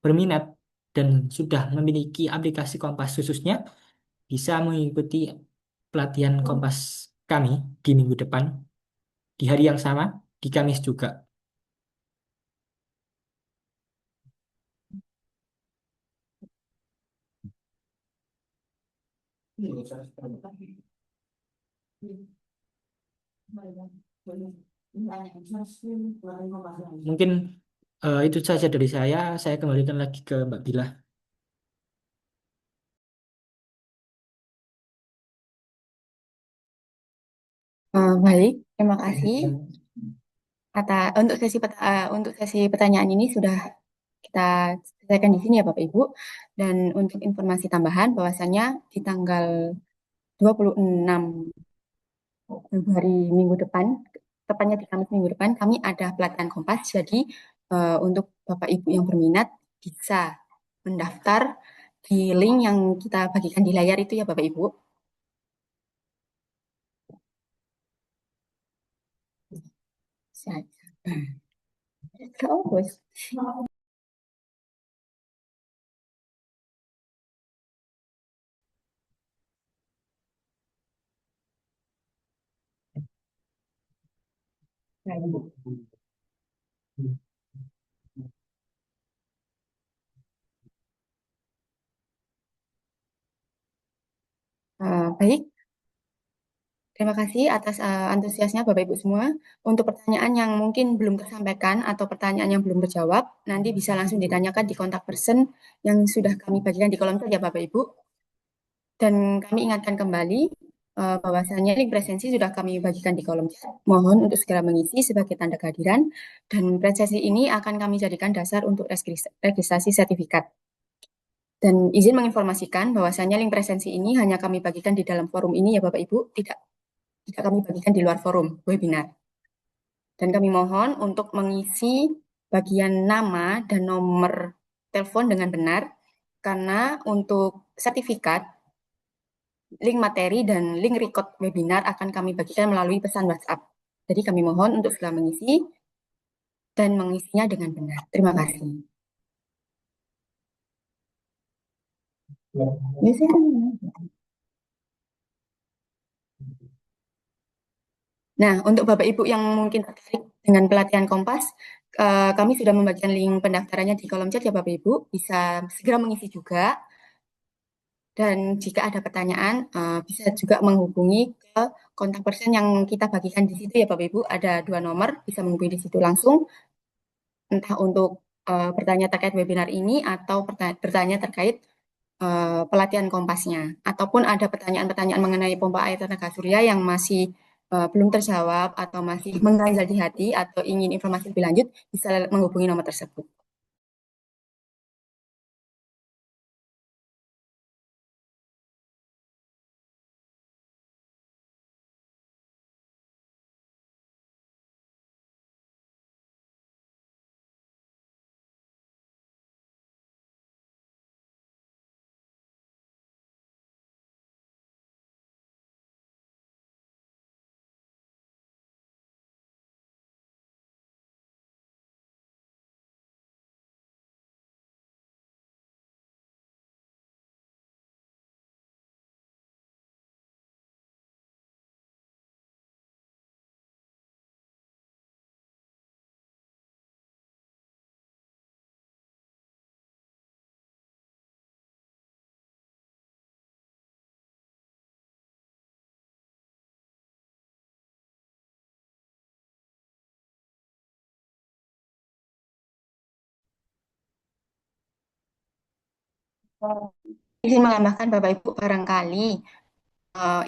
berminat dan sudah memiliki aplikasi Kompas khususnya, bisa mengikuti pelatihan Kompas kami di minggu depan. di hari yang sama, di Kamis juga. Mungkin itu saja dari saya. Saya kembalikan lagi ke Mbak Bila. Baik, terima kasih. Untuk sesi pertanyaan ini sudah kita selesaikan di sini ya Bapak Ibu. Dan untuk informasi tambahan bahwasannya di tanggal 26 Februari minggu depan, tepatnya di Kamis minggu depan, kami ada pelatihan Kompas. Jadi untuk Bapak Ibu yang berminat bisa mendaftar di link yang kita bagikan di layar itu ya Bapak Ibu. Terus. Baik, terima kasih atas antusiasnya Bapak Ibu semua. Untuk pertanyaan yang mungkin belum tersampaikan atau pertanyaan yang belum terjawab, nanti bisa langsung ditanyakan di kontak person yang sudah kami bagikan di kolom chat ya Bapak Ibu. Dan kami ingatkan kembali bahwasanya link presensi sudah kami bagikan di kolom chat. Mohon untuk segera mengisi sebagai tanda kehadiran dan presensi ini akan kami jadikan dasar untuk registrasi sertifikat. Dan izin menginformasikan bahwasanya link presensi ini hanya kami bagikan di dalam forum ini ya Bapak Ibu, tidak kami bagikan di luar forum webinar. Dan kami mohon untuk mengisi bagian nama dan nomor telepon dengan benar, karena untuk sertifikat, link materi dan link record webinar akan kami bagikan melalui pesan WhatsApp. Jadi kami mohon untuk segera mengisi dan mengisinya dengan benar. Terima kasih. Nah, untuk Bapak Ibu yang mungkin tertarik dengan pelatihan Kompas, kami sudah membagikan link pendaftarannya di kolom chat ya Bapak Ibu, bisa segera mengisi juga. Dan jika ada pertanyaan, bisa juga menghubungi ke kontak person yang kita bagikan di situ ya Bapak Ibu, ada 2 nomor, bisa menghubungi di situ langsung, entah untuk bertanya terkait webinar ini atau bertanya terkait pelatihan Kompasnya, ataupun ada pertanyaan-pertanyaan mengenai pompa air tenaga surya yang masih belum terjawab atau masih mengganjal di hati atau ingin informasi lebih lanjut, bisa menghubungi nomor tersebut. Izin menambahkan Bapak Ibu barangkali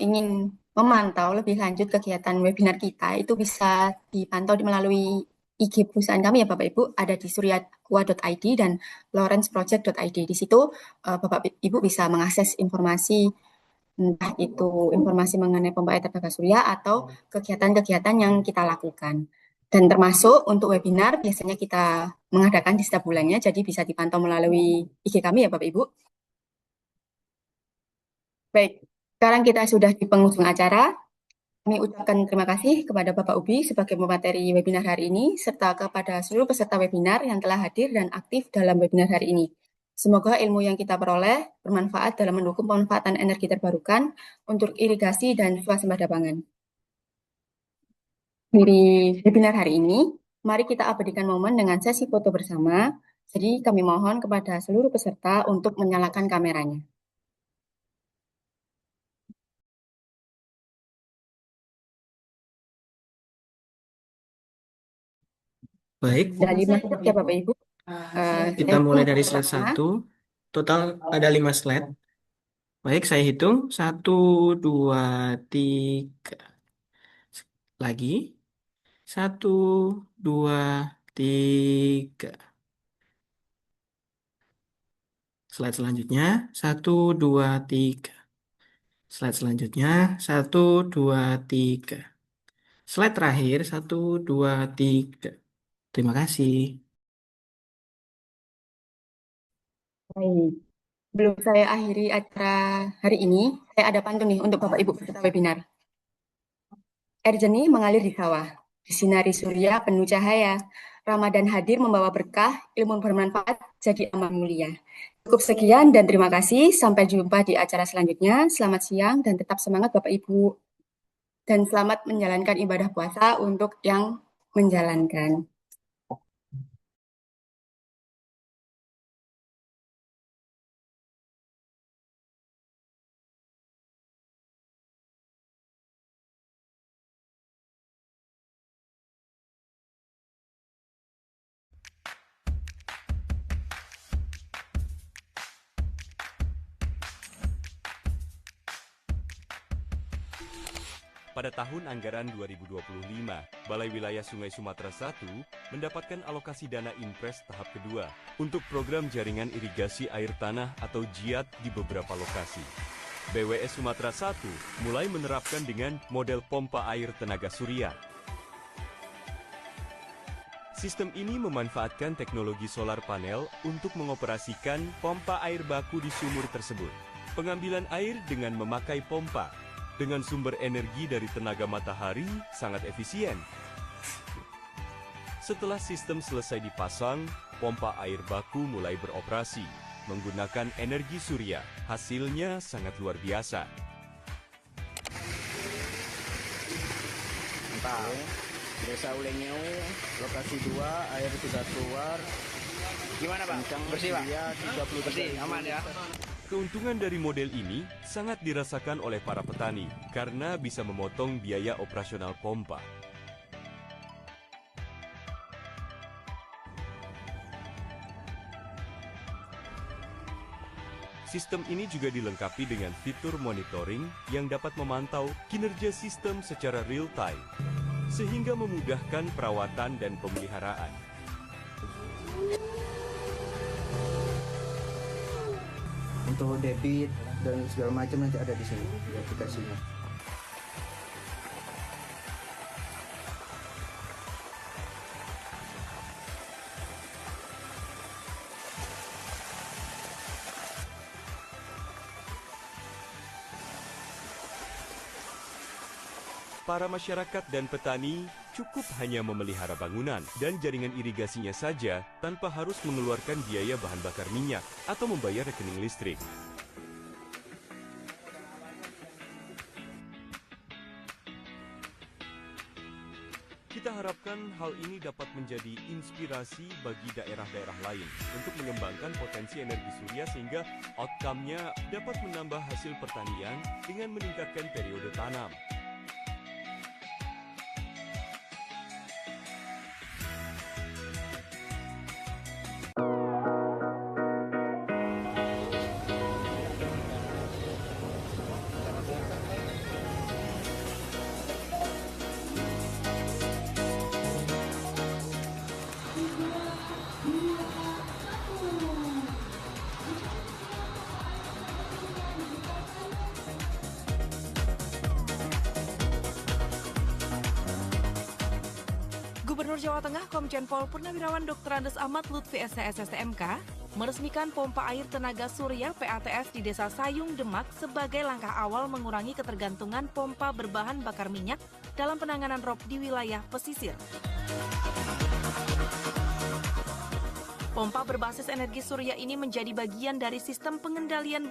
ingin memantau lebih lanjut kegiatan webinar kita, itu bisa dipantau melalui IG perusahaan kami ya Bapak Ibu, ada di suryakua.id dan lawrenceproject.id. Di situ Bapak Ibu bisa mengakses informasi, entah itu informasi mengenai pompa air tenaga surya atau kegiatan-kegiatan yang kita lakukan. Dan termasuk untuk webinar biasanya kita mengadakan di setiap bulannya, jadi bisa dipantau melalui IG kami ya Bapak Ibu. Baik, sekarang kita sudah di penghujung acara. Kami ucapkan terima kasih kepada Bapak Ubi sebagai pemateri webinar hari ini, serta kepada seluruh peserta webinar yang telah hadir dan aktif dalam webinar hari ini. Semoga ilmu yang kita peroleh bermanfaat dalam mendukung pemanfaatan energi terbarukan untuk irigasi dan swasembada pangan. Di webinar hari ini, mari kita abadikan momen dengan sesi foto bersama. Jadi kami mohon kepada seluruh peserta untuk menyalakan kameranya. Baik, Ada 5 slide ya Bapak Ibu. kita Saya mulai hitung dari yang slide pertama. 1. Total ada 5 slide. Baik, saya hitung. 1, 2, 3. Lagi. 1, 2, 3. Slide selanjutnya. 1, 2, 3. Slide selanjutnya. 1, 2, 3. Slide terakhir. 1, 2, 3. Terima kasih. Baik. Sebelum saya akhiri acara hari ini, saya ada pantun nih untuk Bapak Ibu peserta webinar. Air jernih mengalir di sawah, disinari surya penuh cahaya. Ramadan hadir membawa berkah, ilmu bermanfaat jadi amal mulia. Cukup sekian dan terima kasih. Sampai jumpa di acara selanjutnya. Selamat siang dan tetap semangat Bapak Ibu. Dan selamat menjalankan ibadah puasa untuk yang menjalankan. Pada tahun anggaran 2025, Balai Wilayah Sungai Sumatera I mendapatkan alokasi dana Impres tahap kedua untuk program jaringan irigasi air tanah atau JIAT di beberapa lokasi. BWS Sumatera I mulai menerapkan dengan model pompa air tenaga surya. Sistem ini memanfaatkan teknologi solar panel untuk mengoperasikan pompa air baku di sumur tersebut. Pengambilan air dengan memakai pompa dengan sumber energi dari tenaga matahari sangat efisien. Setelah sistem selesai dipasang, pompa air baku mulai beroperasi menggunakan energi surya. Hasilnya sangat luar biasa. Mantap. Desa Ulengeu, lokasi 2, air sudah keluar. Gimana Bang? Bersih Pak? 30 bersih, aman ya? Keuntungan dari model ini sangat dirasakan oleh para petani karena bisa memotong biaya operasional pompa. Sistem ini juga dilengkapi dengan fitur monitoring yang dapat memantau kinerja sistem secara real time, sehingga memudahkan perawatan dan pemeliharaan. Untuk debit dan segala macam nanti ada di sini di aplikasinya. Para masyarakat dan petani cukup hanya memelihara bangunan dan jaringan irigasinya saja tanpa harus mengeluarkan biaya bahan bakar minyak atau membayar rekening listrik. Kita harapkan hal ini dapat menjadi inspirasi bagi daerah-daerah lain untuk mengembangkan potensi energi surya sehingga outcome-nya dapat menambah hasil pertanian dengan meningkatkan periode tanam. Gubernur Jawa Tengah Komjen Pol Purnawirawan Dr. Andes Ahmad Lutfi STS STMK meresmikan pompa air tenaga surya PATS di Desa Sayung Demak sebagai langkah awal mengurangi ketergantungan pompa berbahan bakar minyak dalam penanganan rob di wilayah pesisir. Pompa berbasis energi surya ini menjadi bagian dari sistem pengendalian